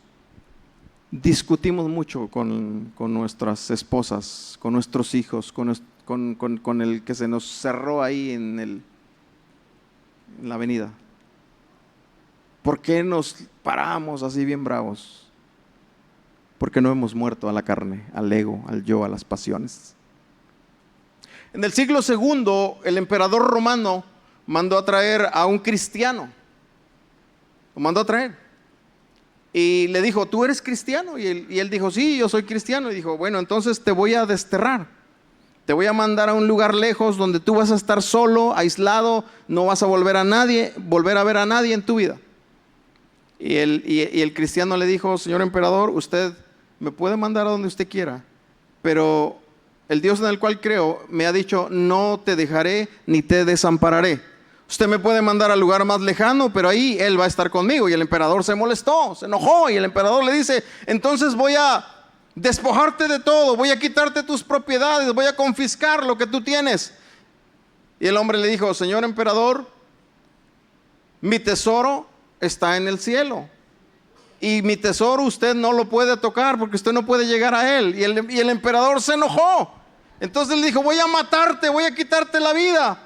[SPEAKER 1] discutimos mucho con nuestras esposas, con nuestros hijos, con el que se nos cerró ahí en la avenida? ¿Por qué nos paramos así bien bravos? Porque no hemos muerto a la carne, al ego, al yo, a las pasiones. En el siglo II, el emperador romano mandó a traer a un cristiano. Lo mandó a traer. Y le dijo, ¿tú eres cristiano? Y él dijo, sí, yo soy cristiano. Y dijo, bueno, entonces te voy a desterrar. Te voy a mandar a un lugar lejos donde tú vas a estar solo, aislado, no vas a volver a ver a nadie en tu vida. Y el cristiano le dijo, señor emperador, usted me puede mandar a donde usted quiera, pero el Dios en el cual creo me ha dicho, no te dejaré ni te desampararé. Usted me puede mandar al lugar más lejano, pero ahí Él va a estar conmigo. Y el emperador se molestó, se enojó, y el emperador le dice, entonces voy a despojarte de todo, voy a quitarte tus propiedades, voy a confiscar lo que tú tienes. Y el hombre le dijo, señor emperador, mi tesoro está en el cielo. Y mi tesoro usted no lo puede tocar porque usted no puede llegar a él. Y el emperador se enojó. Entonces le dijo, voy a matarte, voy a quitarte la vida.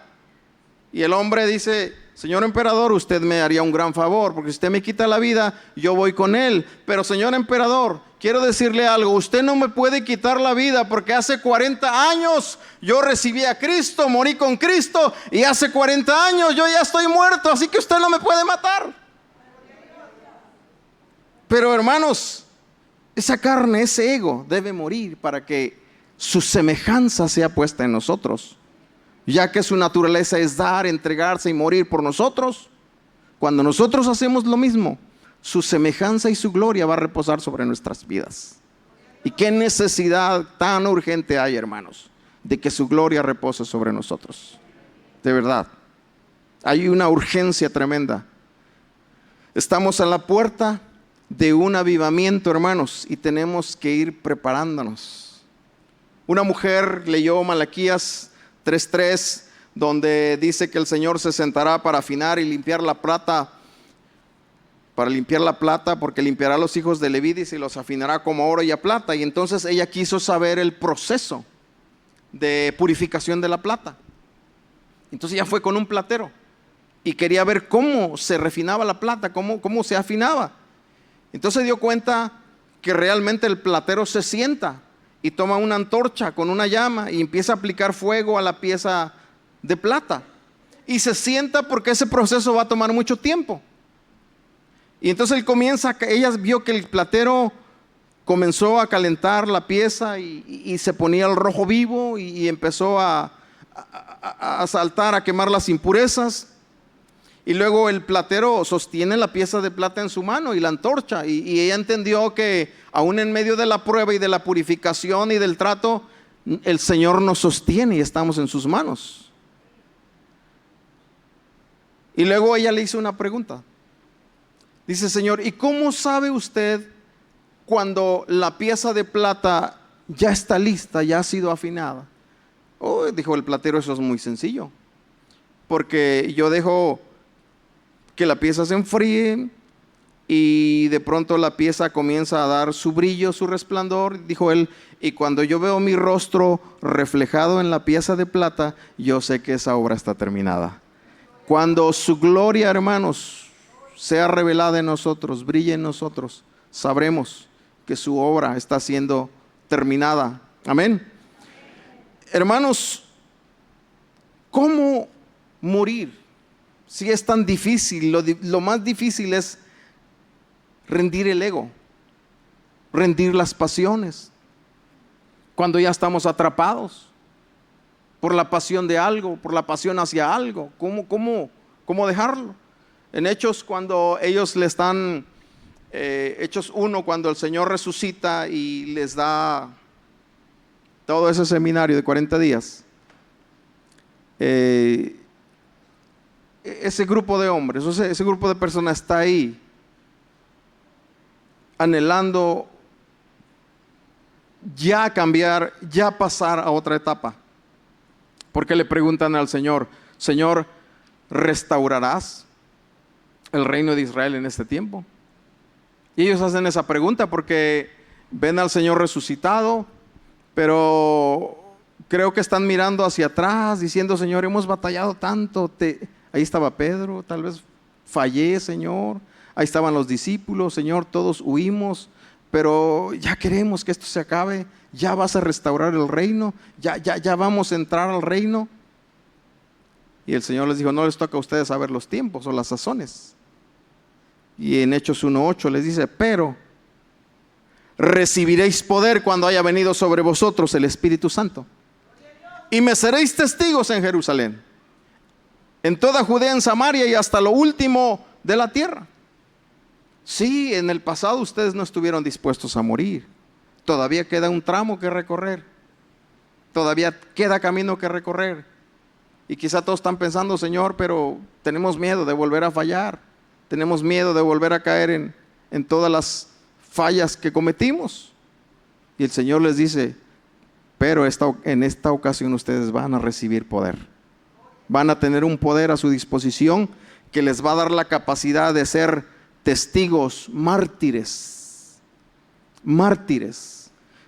[SPEAKER 1] Y el hombre dice, señor emperador, usted me haría un gran favor, porque si usted me quita la vida, yo voy con él. Pero señor emperador, quiero decirle algo, usted no me puede quitar la vida, porque hace 40 años yo recibí a Cristo, morí con Cristo, y hace 40 años yo ya estoy muerto, así que usted no me puede matar. Pero hermanos, esa carne, ese ego debe morir para que su semejanza sea puesta en nosotros. Ya que su naturaleza es dar, entregarse y morir por nosotros, cuando nosotros hacemos lo mismo, su semejanza y su gloria va a reposar sobre nuestras vidas. Y qué necesidad tan urgente hay, hermanos, de que su gloria repose sobre nosotros. De verdad, hay una urgencia tremenda. Estamos a la puerta de un avivamiento, hermanos, y tenemos que ir preparándonos. Una mujer leyó Malaquías 3:3, donde dice que el Señor se sentará para afinar y limpiar la plata, porque limpiará a los hijos de Leví y los afinará como oro y a plata. Y entonces ella quiso saber el proceso de purificación de la plata. Entonces ella fue con un platero y quería ver cómo se refinaba la plata, cómo se afinaba. Entonces dio cuenta que realmente el platero se sienta y toma una antorcha con una llama y empieza a aplicar fuego a la pieza de plata. Y se sienta porque ese proceso va a tomar mucho tiempo. Y entonces ella vio que el platero comenzó a calentar la pieza y se ponía el rojo vivo y empezó a saltar, a quemar las impurezas. Y luego el platero sostiene la pieza de plata en su mano y la antorcha. Y ella entendió que aún en medio de la prueba y de la purificación y del trato, el Señor nos sostiene y estamos en sus manos. Y luego ella le hizo una pregunta. Dice, Señor, ¿y cómo sabe usted cuando la pieza de plata ya está lista, ya ha sido afinada? Oh, dijo el platero, eso es muy sencillo. Porque yo dejo que la pieza se enfríe y de pronto la pieza comienza a dar su brillo, su resplandor, dijo él, y cuando yo veo mi rostro reflejado en la pieza de plata, yo sé que esa obra está terminada. Cuando su gloria, hermanos, sea revelada en nosotros, brille en nosotros, sabremos que su obra está siendo terminada. Amén. Hermanos, ¿cómo morir? Si es tan difícil, lo más difícil es rendir el ego, rendir las pasiones. Cuando ya estamos atrapados por la pasión de algo, por la pasión hacia algo, ¿cómo dejarlo? En Hechos, cuando ellos le están, Hechos 1, cuando el Señor resucita y les da todo ese seminario de 40 días, ese grupo de hombres, ese grupo de personas está ahí anhelando ya cambiar, ya pasar a otra etapa. Porque le preguntan al Señor, Señor, ¿restaurarás el reino de Israel en este tiempo? Y ellos hacen esa pregunta porque ven al Señor resucitado, pero creo que están mirando hacia atrás diciendo, Señor, hemos batallado tanto. Ahí estaba Pedro, tal vez fallé, Señor. Ahí estaban los discípulos, Señor, todos huimos, pero ya queremos que esto se acabe. Ya vas a restaurar el reino, ya vamos a entrar al reino. Y el Señor les dijo, no les toca a ustedes saber los tiempos o las sazones. Y en Hechos 1:8 les dice, pero recibiréis poder cuando haya venido sobre vosotros el Espíritu Santo. Y me seréis testigos en Jerusalén, en toda Judea, en Samaria y hasta lo último de la tierra. Sí, en el pasado ustedes no estuvieron dispuestos a morir. Todavía queda un tramo que recorrer. Todavía queda camino que recorrer. Y quizá todos están pensando, Señor, pero tenemos miedo de volver a fallar. Tenemos miedo de volver a caer en todas las fallas que cometimos. Y el Señor les dice, pero en esta ocasión ustedes van a recibir poder. Van a tener un poder a su disposición que les va a dar la capacidad de ser testigos, mártires,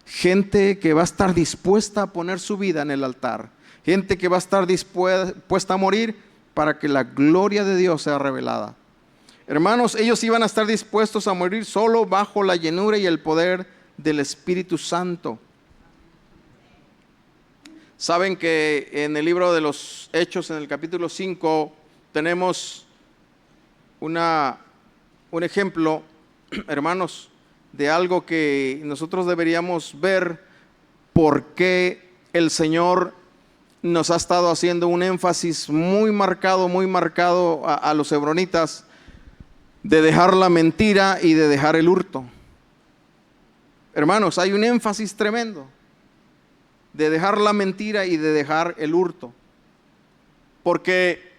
[SPEAKER 1] gente que va a estar dispuesta a poner su vida en el altar, gente que va a estar dispuesta a morir para que la gloria de Dios sea revelada. Hermanos, ellos iban a estar dispuestos a morir solo bajo la llenura y el poder del Espíritu Santo. Saben que en el libro de los Hechos, en el capítulo 5, tenemos un ejemplo, hermanos, de algo que nosotros deberíamos ver, por qué el Señor nos ha estado haciendo un énfasis muy marcado a los hebronitas, de dejar la mentira y de dejar el hurto. Hermanos, hay un énfasis tremendo de dejar la mentira y de dejar el hurto, porque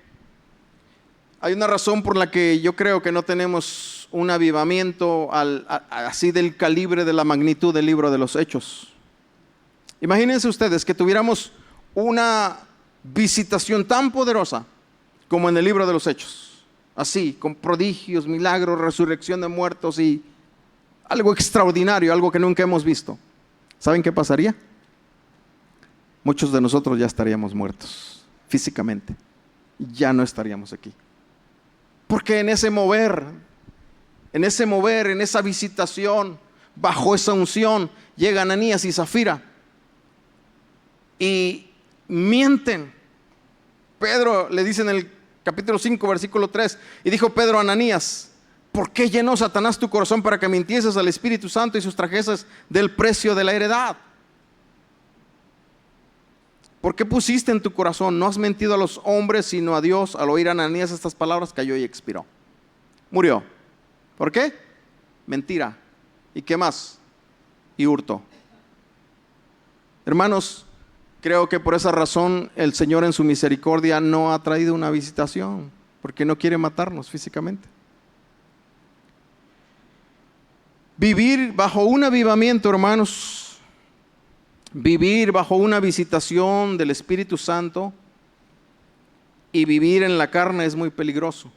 [SPEAKER 1] hay una razón por la que yo creo que no tenemos un avivamiento así del calibre, de la magnitud del libro de los Hechos. Imagínense ustedes que tuviéramos una visitación tan poderosa como en el libro de los Hechos, así, con prodigios, milagros, resurrección de muertos y algo extraordinario, algo que nunca hemos visto. ¿Saben qué pasaría? Muchos de nosotros ya estaríamos muertos físicamente, ya no estaríamos aquí. Porque en ese mover, en esa visitación, bajo esa unción, llegan Ananías y Zafira y mienten. Pedro le dice en el capítulo 5, versículo 3, y dijo Pedro a Ananías: ¿por qué llenó Satanás tu corazón para que mintieses al Espíritu Santo y sustrajeses del precio de la heredad? ¿Por qué pusiste en tu corazón? No has mentido a los hombres, sino a Dios. Al oír a Ananías estas palabras, cayó y expiró. Murió. ¿Por qué? Mentira. ¿Y qué más? Y hurto. Hermanos, creo que por esa razón el Señor en su misericordia no ha traído una visitación, porque no quiere matarnos físicamente. Vivir bajo un avivamiento, hermanos, vivir bajo una visitación del Espíritu Santo y vivir en la carne es muy peligroso.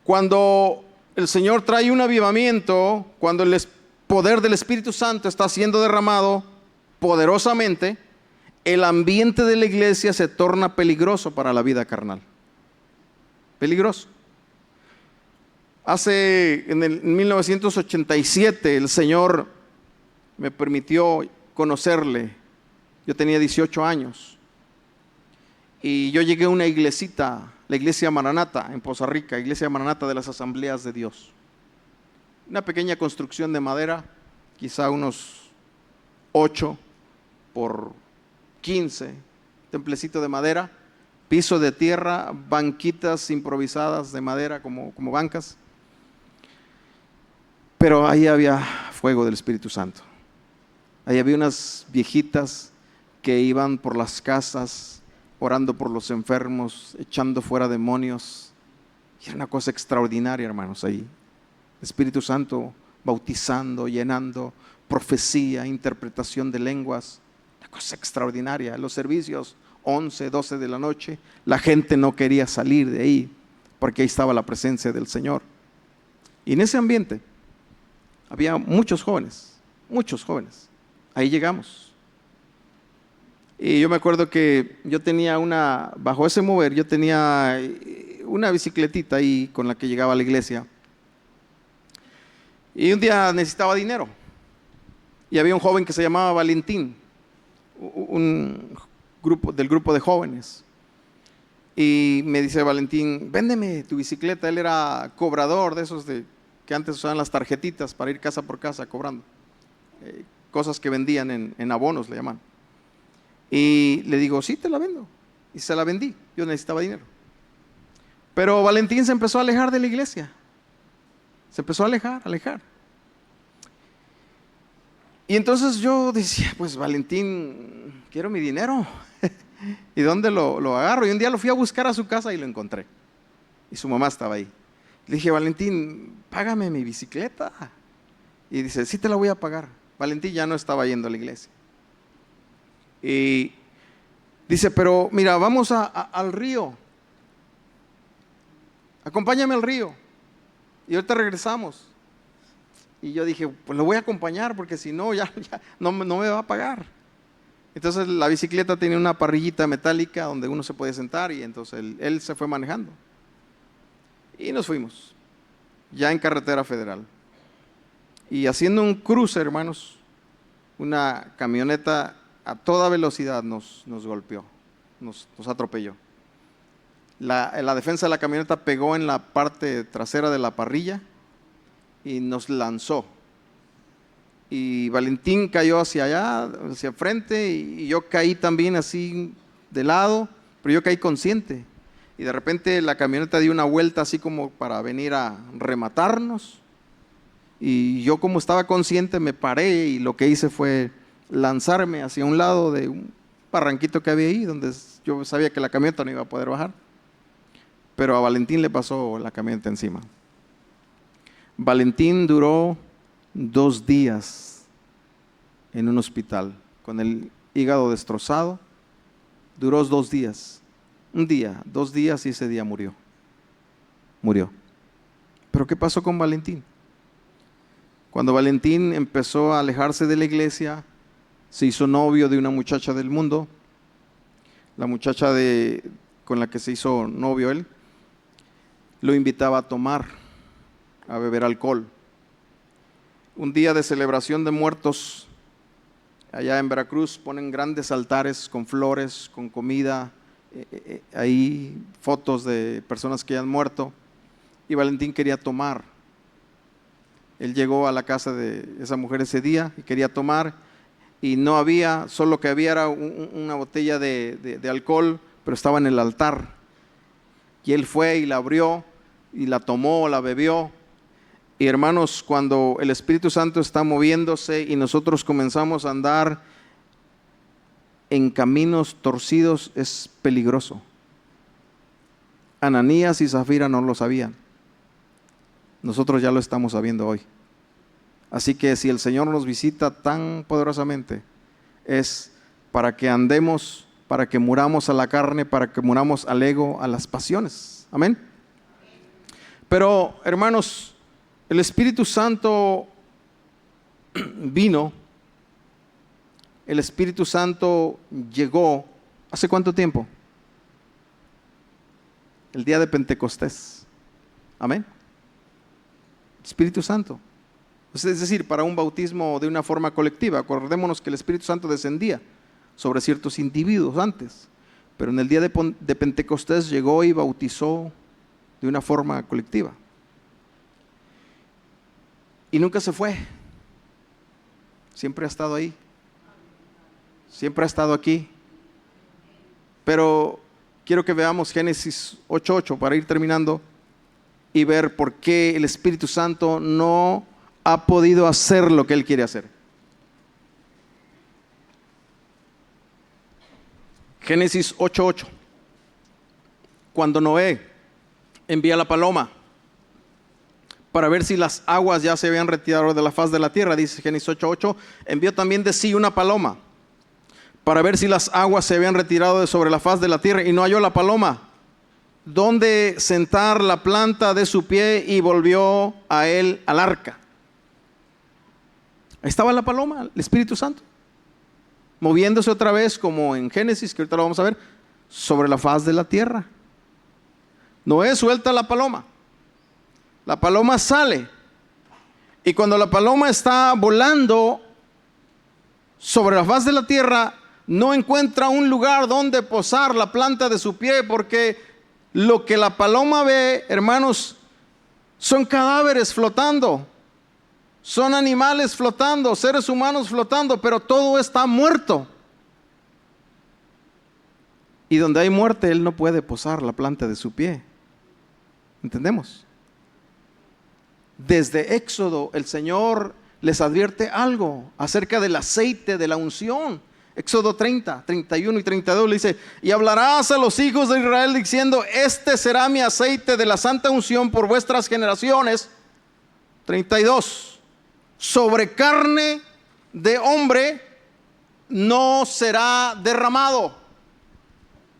[SPEAKER 1] Cuando el Señor trae un avivamiento, cuando el poder del Espíritu Santo está siendo derramado poderosamente, el ambiente de la iglesia se torna peligroso para la vida carnal. Peligroso. En 1987 el Señor me permitió conocerle. Yo tenía 18 años y yo llegué a una iglesita, la iglesia Maranata en Poza Rica, iglesia Maranata de las Asambleas de Dios. Una pequeña construcción de madera, quizá unos 8 por 15, templecito de madera, piso de tierra, banquitas improvisadas de madera como bancas. Pero ahí había fuego del Espíritu Santo. Ahí había unas viejitas que iban por las casas, orando por los enfermos, echando fuera demonios. Y era una cosa extraordinaria, hermanos, ahí. Espíritu Santo bautizando, llenando, profecía, interpretación de lenguas. Una cosa extraordinaria. Los servicios, 11, 12 de la noche, la gente no quería salir de ahí, porque ahí estaba la presencia del Señor. Y en ese ambiente había muchos jóvenes. Ahí llegamos. Y yo me acuerdo que yo tenía bajo ese mover, yo tenía una bicicletita ahí con la que llegaba a la iglesia. Y un día necesitaba dinero. Y había un joven que se llamaba Valentín, del grupo de jóvenes. Y me dice Valentín: véndeme tu bicicleta. Él era cobrador de esos que antes usaban las tarjetitas para ir casa por casa cobrando. Cosas que vendían en abonos, le llaman. Y le digo: sí, te la vendo. Y se la vendí, yo necesitaba dinero. Pero Valentín se empezó a alejar de la iglesia. Se empezó a alejar. Y entonces yo decía: pues Valentín, quiero mi dinero. ¿Y dónde lo agarro? Y un día lo fui a buscar a su casa y lo encontré. Y su mamá estaba ahí. Le dije: Valentín, págame mi bicicleta. Y dice: sí, te la voy a pagar. Valentín ya no estaba yendo a la iglesia. Y dice: pero mira, vamos al río. acompáñame al río y ahorita regresamos. Y yo dije, pues lo voy a acompañar porque si no, ya no me va a pagar. Entonces la bicicleta tenía una parrillita metálica donde uno se podía sentar y entonces él se fue manejando. Y nos fuimos, ya en carretera federal. Y haciendo un cruce, hermanos, una camioneta a toda velocidad nos golpeó, nos atropelló. La defensa de la camioneta pegó en la parte trasera de la parrilla y nos lanzó. Y Valentín cayó hacia allá, hacia frente, y yo caí también así de lado, pero yo caí consciente. Y de repente la camioneta dio una vuelta así como para venir a rematarnos. Y yo, como estaba consciente, me paré y lo que hice fue lanzarme hacia un lado de un barranquito que había ahí, donde yo sabía que la camioneta no iba a poder bajar. Pero a Valentín le pasó la camioneta encima. Valentín duró 2 días en un hospital con el hígado destrozado. Duró 2 días. Un día, 2 días, y ese día murió. Pero ¿qué pasó con Valentín? Cuando Valentín empezó a alejarse de la iglesia, se hizo novio de una muchacha del mundo. La muchacha con la que se hizo novio él lo invitaba a tomar, a beber alcohol. Un día de celebración de muertos, allá en Veracruz ponen grandes altares con flores, con comida, ahí fotos de personas que ya han muerto, y Valentín quería tomar. Él llegó a la casa de esa mujer ese día y quería tomar, y no había, solo lo que había era una botella de alcohol, pero estaba en el altar. Y él fue y la abrió y la tomó, la bebió. Y hermanos, cuando el Espíritu Santo está moviéndose y nosotros comenzamos a andar en caminos torcidos, es peligroso. Ananías y Zafira no lo sabían. Nosotros ya lo estamos sabiendo hoy. Así que si el Señor nos visita tan poderosamente, es para que andemos, para que muramos a la carne, para que muramos al ego, a las pasiones. Amén. Pero hermanos, el Espíritu Santo vino, el Espíritu Santo llegó. ¿Hace cuánto tiempo? El día de Pentecostés. Amén. Espíritu Santo. Es decir, para un bautismo de una forma colectiva. Acordémonos que el Espíritu Santo descendía sobre ciertos individuos antes, pero en el día de Pentecostés llegó y bautizó de una forma colectiva. Y nunca se fue. Siempre ha estado ahí. Siempre ha estado aquí. Pero quiero que veamos Génesis 8:8 para ir terminando y ver por qué el Espíritu Santo no ha podido hacer lo que Él quiere hacer. Génesis 8:8. Cuando Noé envía la paloma para ver si las aguas ya se habían retirado de la faz de la tierra, dice Génesis 8:8, envió también de sí una paloma para ver si las aguas se habían retirado de sobre la faz de la tierra, y no halló la paloma donde sentar la planta de su pie, y volvió a él al arca. Ahí estaba la paloma, el Espíritu Santo, moviéndose otra vez como en Génesis, que ahorita lo vamos a ver, sobre la faz de la tierra. Noé suelta la paloma sale, y cuando la paloma está volando sobre la faz de la tierra, no encuentra un lugar donde posar la planta de su pie, porque lo que la paloma ve, hermanos, son cadáveres flotando, son animales flotando, seres humanos flotando, pero todo está muerto. Y donde hay muerte, Él no puede posar la planta de su pie. ¿Entendemos? Desde Éxodo el Señor les advierte algo acerca del aceite de la unción. Éxodo 30, 31 y 32 le dice: y hablarás a los hijos de Israel diciendo: este será mi aceite de la santa unción por vuestras generaciones. 32, sobre carne de hombre no será derramado.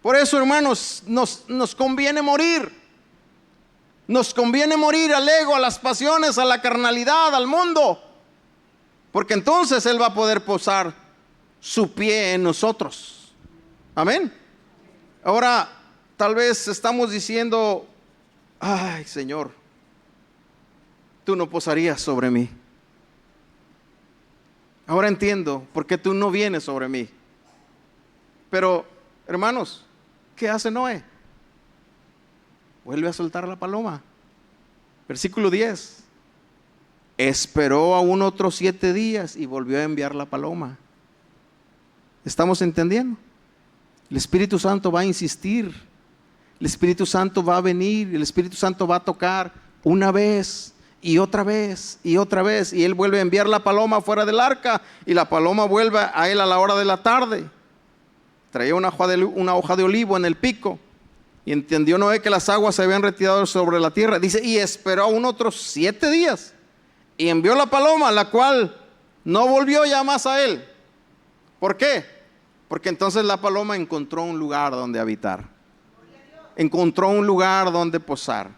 [SPEAKER 1] Por eso, hermanos, nos conviene morir. Nos conviene morir al ego, a las pasiones, a la carnalidad, al mundo, porque entonces Él va a poder posar su pie en nosotros. Amén. Ahora, tal vez estamos diciendo: ay, Señor, tú no posarías sobre mí. Ahora entiendo por qué tú no vienes sobre mí. Pero, hermanos, ¿qué hace Noé? Vuelve a soltar la paloma. Versículo 10. Esperó aún otros 7 días y volvió a enviar la paloma. ¿Estamos entendiendo? El Espíritu Santo va a insistir. El Espíritu Santo va a venir. El Espíritu Santo va a tocar una vez y otra vez y otra vez. Y Él vuelve a enviar la paloma fuera del arca. Y la paloma vuelve a Él a la hora de la tarde. Traía una hoja de olivo en el pico. Y entendió Noé que las aguas se habían retirado sobre la tierra. Dice, y esperó aún otros 7 días. Y envió la paloma, la cual no volvió ya más a él. ¿Por qué? Porque entonces la paloma encontró un lugar donde habitar. Encontró un lugar donde posar.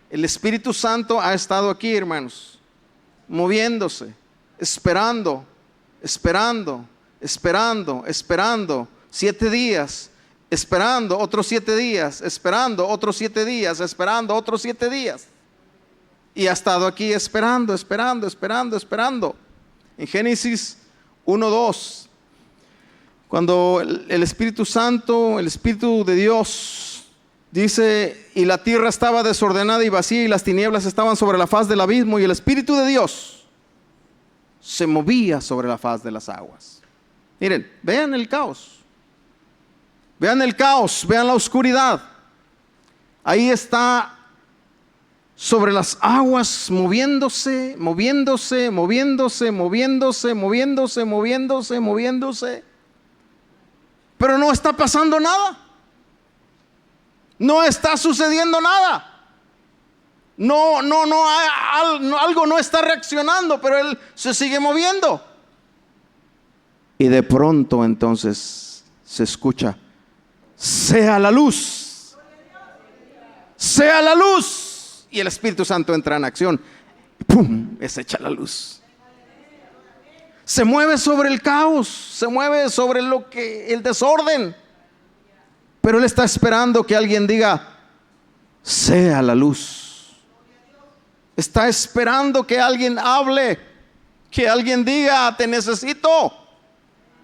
[SPEAKER 1] El Espíritu Santo ha estado aquí, hermanos, moviéndose, esperando, 7 días. Esperando otros 7 días, esperando otros 7 días, esperando otros 7 días. Y ha estado aquí esperando. En Génesis 1:2, cuando el Espíritu Santo, el Espíritu de Dios, dice: y la tierra estaba desordenada y vacía, y las tinieblas estaban sobre la faz del abismo, y el Espíritu de Dios se movía sobre la faz de las aguas. Miren, vean el caos. Vean el caos, vean la oscuridad. Ahí está sobre las aguas, moviéndose. Pero no está pasando nada. No está sucediendo nada. Algo no está reaccionando, pero Él se sigue moviendo. Y de pronto entonces se escucha: sea la luz, sea la luz. Y el Espíritu Santo entra en acción. ¡Pum! Es hecha la luz. Se mueve sobre el caos, se mueve sobre el desorden. Pero Él está esperando que alguien diga: sea la luz. Está esperando que alguien hable, que alguien diga: te necesito.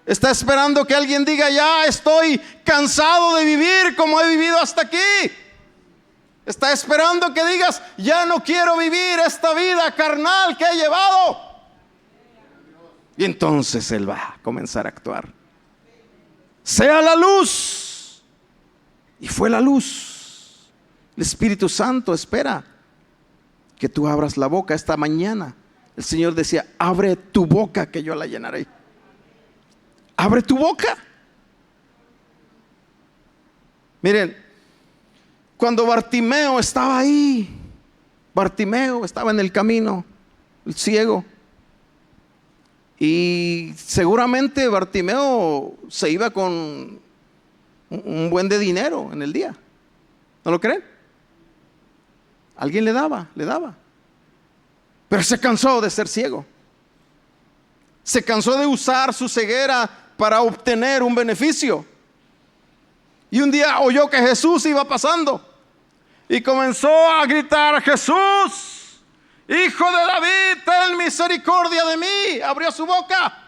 [SPEAKER 1] Está esperando que alguien diga: ya estoy cansado de vivir como he vivido hasta aquí. Está esperando que digas: ya no quiero vivir esta vida carnal que he llevado. Y entonces Él va a comenzar a actuar. Sea la luz. Y fue la luz. El Espíritu Santo espera que tú abras la boca. Esta mañana el Señor decía: abre tu boca que yo la llenaré. Abre tu boca. Miren, cuando Bartimeo estaba ahí, Bartimeo estaba en el camino, el ciego. Y seguramente Bartimeo se iba con un buen de dinero en el día. ¿No lo creen? Alguien le daba. Pero se cansó de ser ciego. Se cansó de usar su ceguera para obtener un beneficio. Y un día oyó que Jesús iba pasando y comenzó a gritar: Jesús, Hijo de David, ten misericordia de mí. Abrió su boca.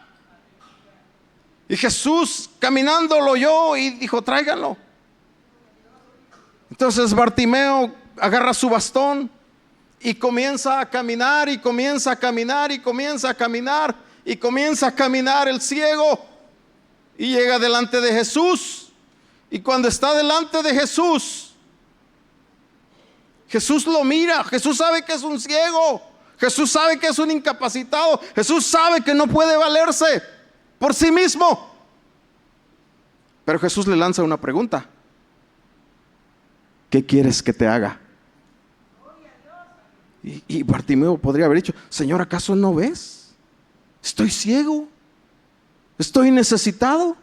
[SPEAKER 1] Y Jesús caminando lo oyó y dijo: tráiganlo. Entonces Bartimeo agarra su bastón y comienza a caminar, y comienza a caminar, y comienza a caminar, y comienza a caminar el ciego. Y llega delante de Jesús. Y cuando está delante de Jesús, Jesús lo mira. Jesús sabe que es un ciego. Jesús sabe que es un incapacitado. Jesús sabe que no puede valerse por sí mismo. Pero Jesús le lanza una pregunta: ¿qué quieres que te haga? Y Bartimeo podría haber dicho: Señor, ¿acaso no ves? Estoy ciego. Estoy necesitado.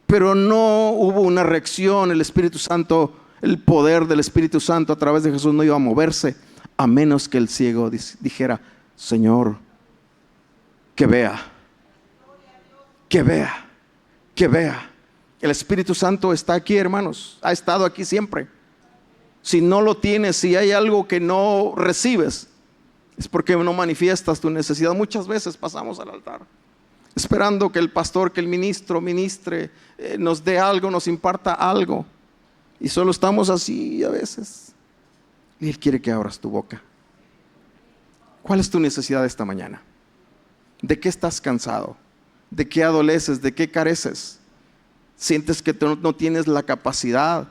[SPEAKER 1] Pero no hubo una reacción. El Espíritu Santo El poder del Espíritu Santo a través de Jesús no iba a moverse a menos que el ciego dijera: Señor, que vea, que vea, que vea. El Espíritu Santo está aquí, hermanos, ha estado aquí siempre. Si no lo tienes, si hay algo que no recibes, es porque no manifiestas tu necesidad. Muchas veces pasamos al altar esperando que el pastor, que el ministro ministre, nos dé algo, nos imparta algo, y solo estamos así a veces. Y Él quiere que abras tu boca. ¿Cuál es tu necesidad esta mañana? ¿De qué estás cansado? ¿De qué adoleces? ¿De qué careces? ¿Sientes que no tienes la capacidad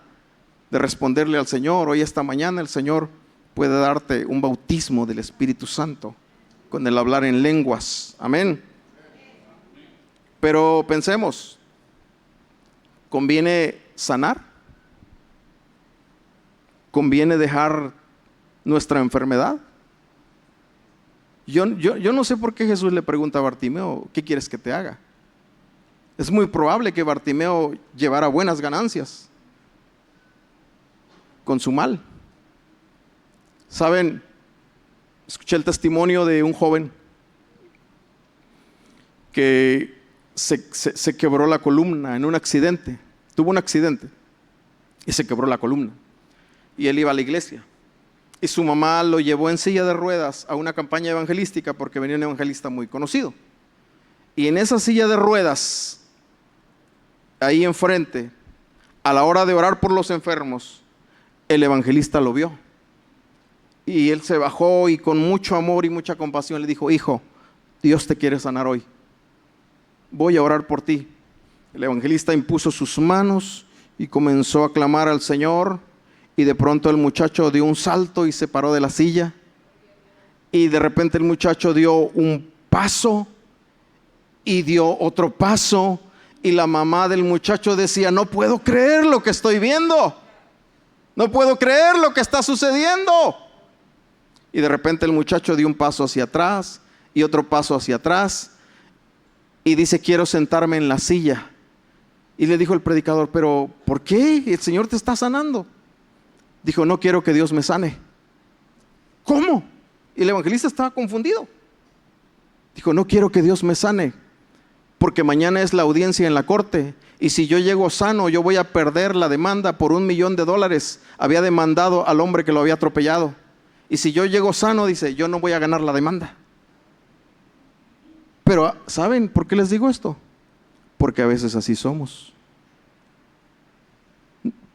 [SPEAKER 1] de responderle al Señor? Hoy, esta mañana, el Señor puede darte un bautismo del Espíritu Santo con el hablar en lenguas. Amén. Pero pensemos, ¿conviene sanar? ¿Conviene dejar nuestra enfermedad? Yo no sé por qué Jesús le pregunta a Bartimeo: ¿qué quieres que te haga? Es muy probable que Bartimeo llevara buenas ganancias con su mal. Saben, escuché el testimonio de un joven que se quebró la columna en un accidente. Tuvo un accidente y se quebró la columna. Y él iba a la iglesia. Y su mamá lo llevó en silla de ruedas a una campaña evangelística porque venía un evangelista muy conocido. Y en esa silla de ruedas, ahí enfrente, a la hora de orar por los enfermos, el evangelista lo vio. Y él se bajó y con mucho amor y mucha compasión le dijo: hijo, Dios te quiere sanar hoy. Voy a orar por ti. El evangelista impuso sus manos y comenzó a clamar al Señor. Y de pronto el muchacho dio un salto y se paró de la silla. Y de repente el muchacho dio un paso y dio otro paso. Y la mamá del muchacho decía: no puedo creer lo que estoy viendo. No puedo creer lo que está sucediendo. Y de repente el muchacho dio un paso hacia atrás y otro paso hacia atrás. Y dice: quiero sentarme en la silla. Y le dijo el predicador: pero ¿por qué? El Señor te está sanando. Dijo: no quiero que Dios me sane. ¿Cómo? Y el evangelista estaba confundido. Dijo: no quiero que Dios me sane, porque mañana es la audiencia en la corte, y si yo llego sano, yo voy a perder la demanda por $1,000,000. Había demandado al hombre que lo había atropellado. Y si yo llego sano, dice, yo no voy a ganar la demanda. Pero ¿saben por qué les digo esto? Porque a veces así somos.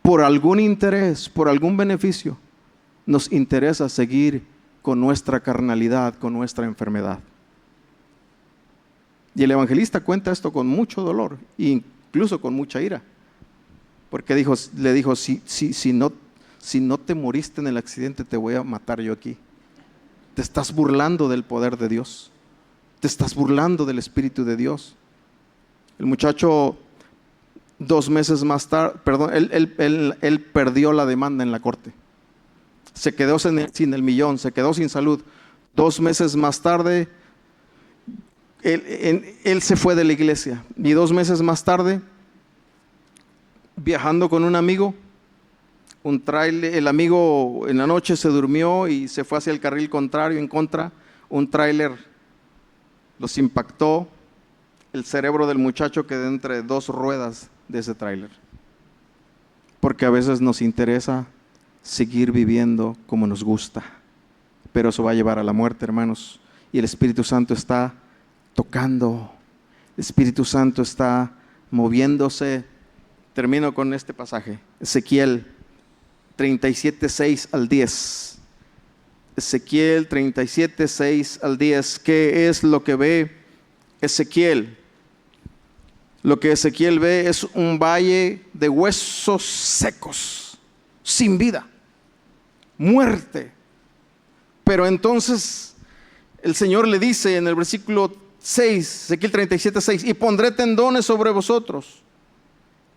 [SPEAKER 1] Por algún interés, por algún beneficio, nos interesa seguir con nuestra carnalidad, con nuestra enfermedad. Y el evangelista cuenta esto con mucho dolor, incluso con mucha ira. Porque le dijo: si no te moriste en el accidente, te voy a matar yo aquí. Te estás burlando del poder de Dios. Te estás burlando del Espíritu de Dios. El muchacho, 2 meses más tarde, él perdió la demanda en la corte. Se quedó sin el $1,000,000, se quedó sin salud. 2 meses más tarde, él se fue de la iglesia. Y 2 meses más tarde, viajando con un amigo, el amigo en la noche se durmió y se fue hacia el carril contrario, en contra. Un tráiler los impactó. El cerebro del muchacho quedó entre 2 ruedas de ese tráiler. Porque a veces nos interesa seguir viviendo como nos gusta, pero eso va a llevar a la muerte, hermanos. Y el Espíritu Santo está tocando, el Espíritu Santo está moviéndose. Termino con este pasaje, Ezequiel 37, 6 al 10. Ezequiel 37, 6 al 10. ¿Qué es lo que ve Ezequiel? Lo que Ezequiel ve es un valle de huesos secos, sin vida, muerte. Pero entonces el Señor le dice en el versículo 6, Ezequiel 37, 6: y pondré tendones sobre vosotros,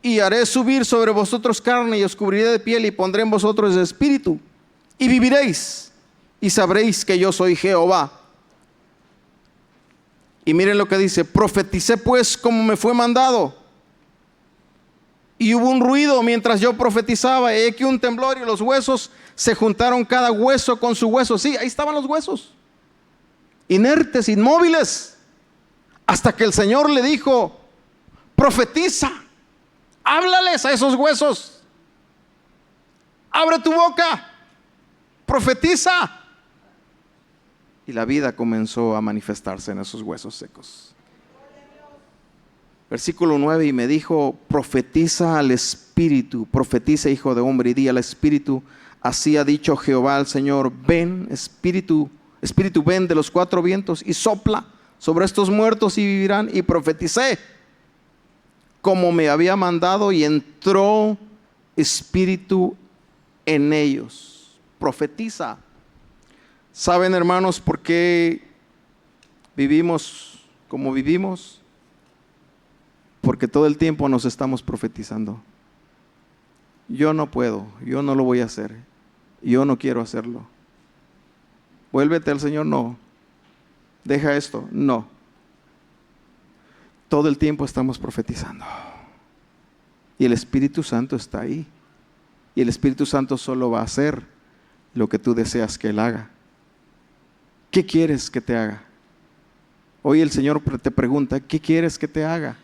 [SPEAKER 1] y haré subir sobre vosotros carne, y os cubriré de piel, y pondré en vosotros espíritu, y viviréis, y sabréis que yo soy Jehová. Y miren lo que dice: profeticé pues como me fue mandado. Y hubo un ruido mientras yo profetizaba, y que un temblor, y los huesos se juntaron, cada hueso con su hueso. Sí, ahí estaban los huesos, inertes, inmóviles, hasta que el Señor le dijo: profetiza, háblales a esos huesos, abre tu boca, profetiza. Y la vida comenzó a manifestarse en esos huesos secos. Versículo 9: y me dijo: profetiza al Espíritu, profetiza, hijo de hombre, y di al Espíritu: así ha dicho Jehová el Señor, ven, Espíritu, Espíritu, ven de los cuatro vientos y sopla sobre estos muertos y vivirán. Y profeticé como me había mandado, y entró Espíritu en ellos. Profetiza. ¿Saben, hermanos, por qué vivimos como vivimos? Porque todo el tiempo nos estamos profetizando. Yo no puedo, yo no lo voy a hacer, yo no quiero hacerlo. Vuélvete al Señor, no. Deja esto, no. Todo el tiempo estamos profetizando. Y el Espíritu Santo está ahí. Y el Espíritu Santo solo va a hacer lo que tú deseas que Él haga. ¿Qué quieres que te haga? Hoy el Señor te pregunta: ¿qué quieres que te haga?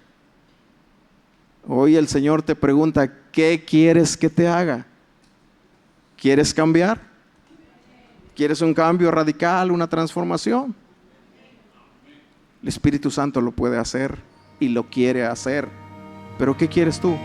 [SPEAKER 1] Hoy el Señor te pregunta: ¿qué quieres que te haga? ¿Quieres cambiar? ¿Quieres un cambio radical, una transformación? El Espíritu Santo lo puede hacer y lo quiere hacer. Pero ¿qué quieres tú?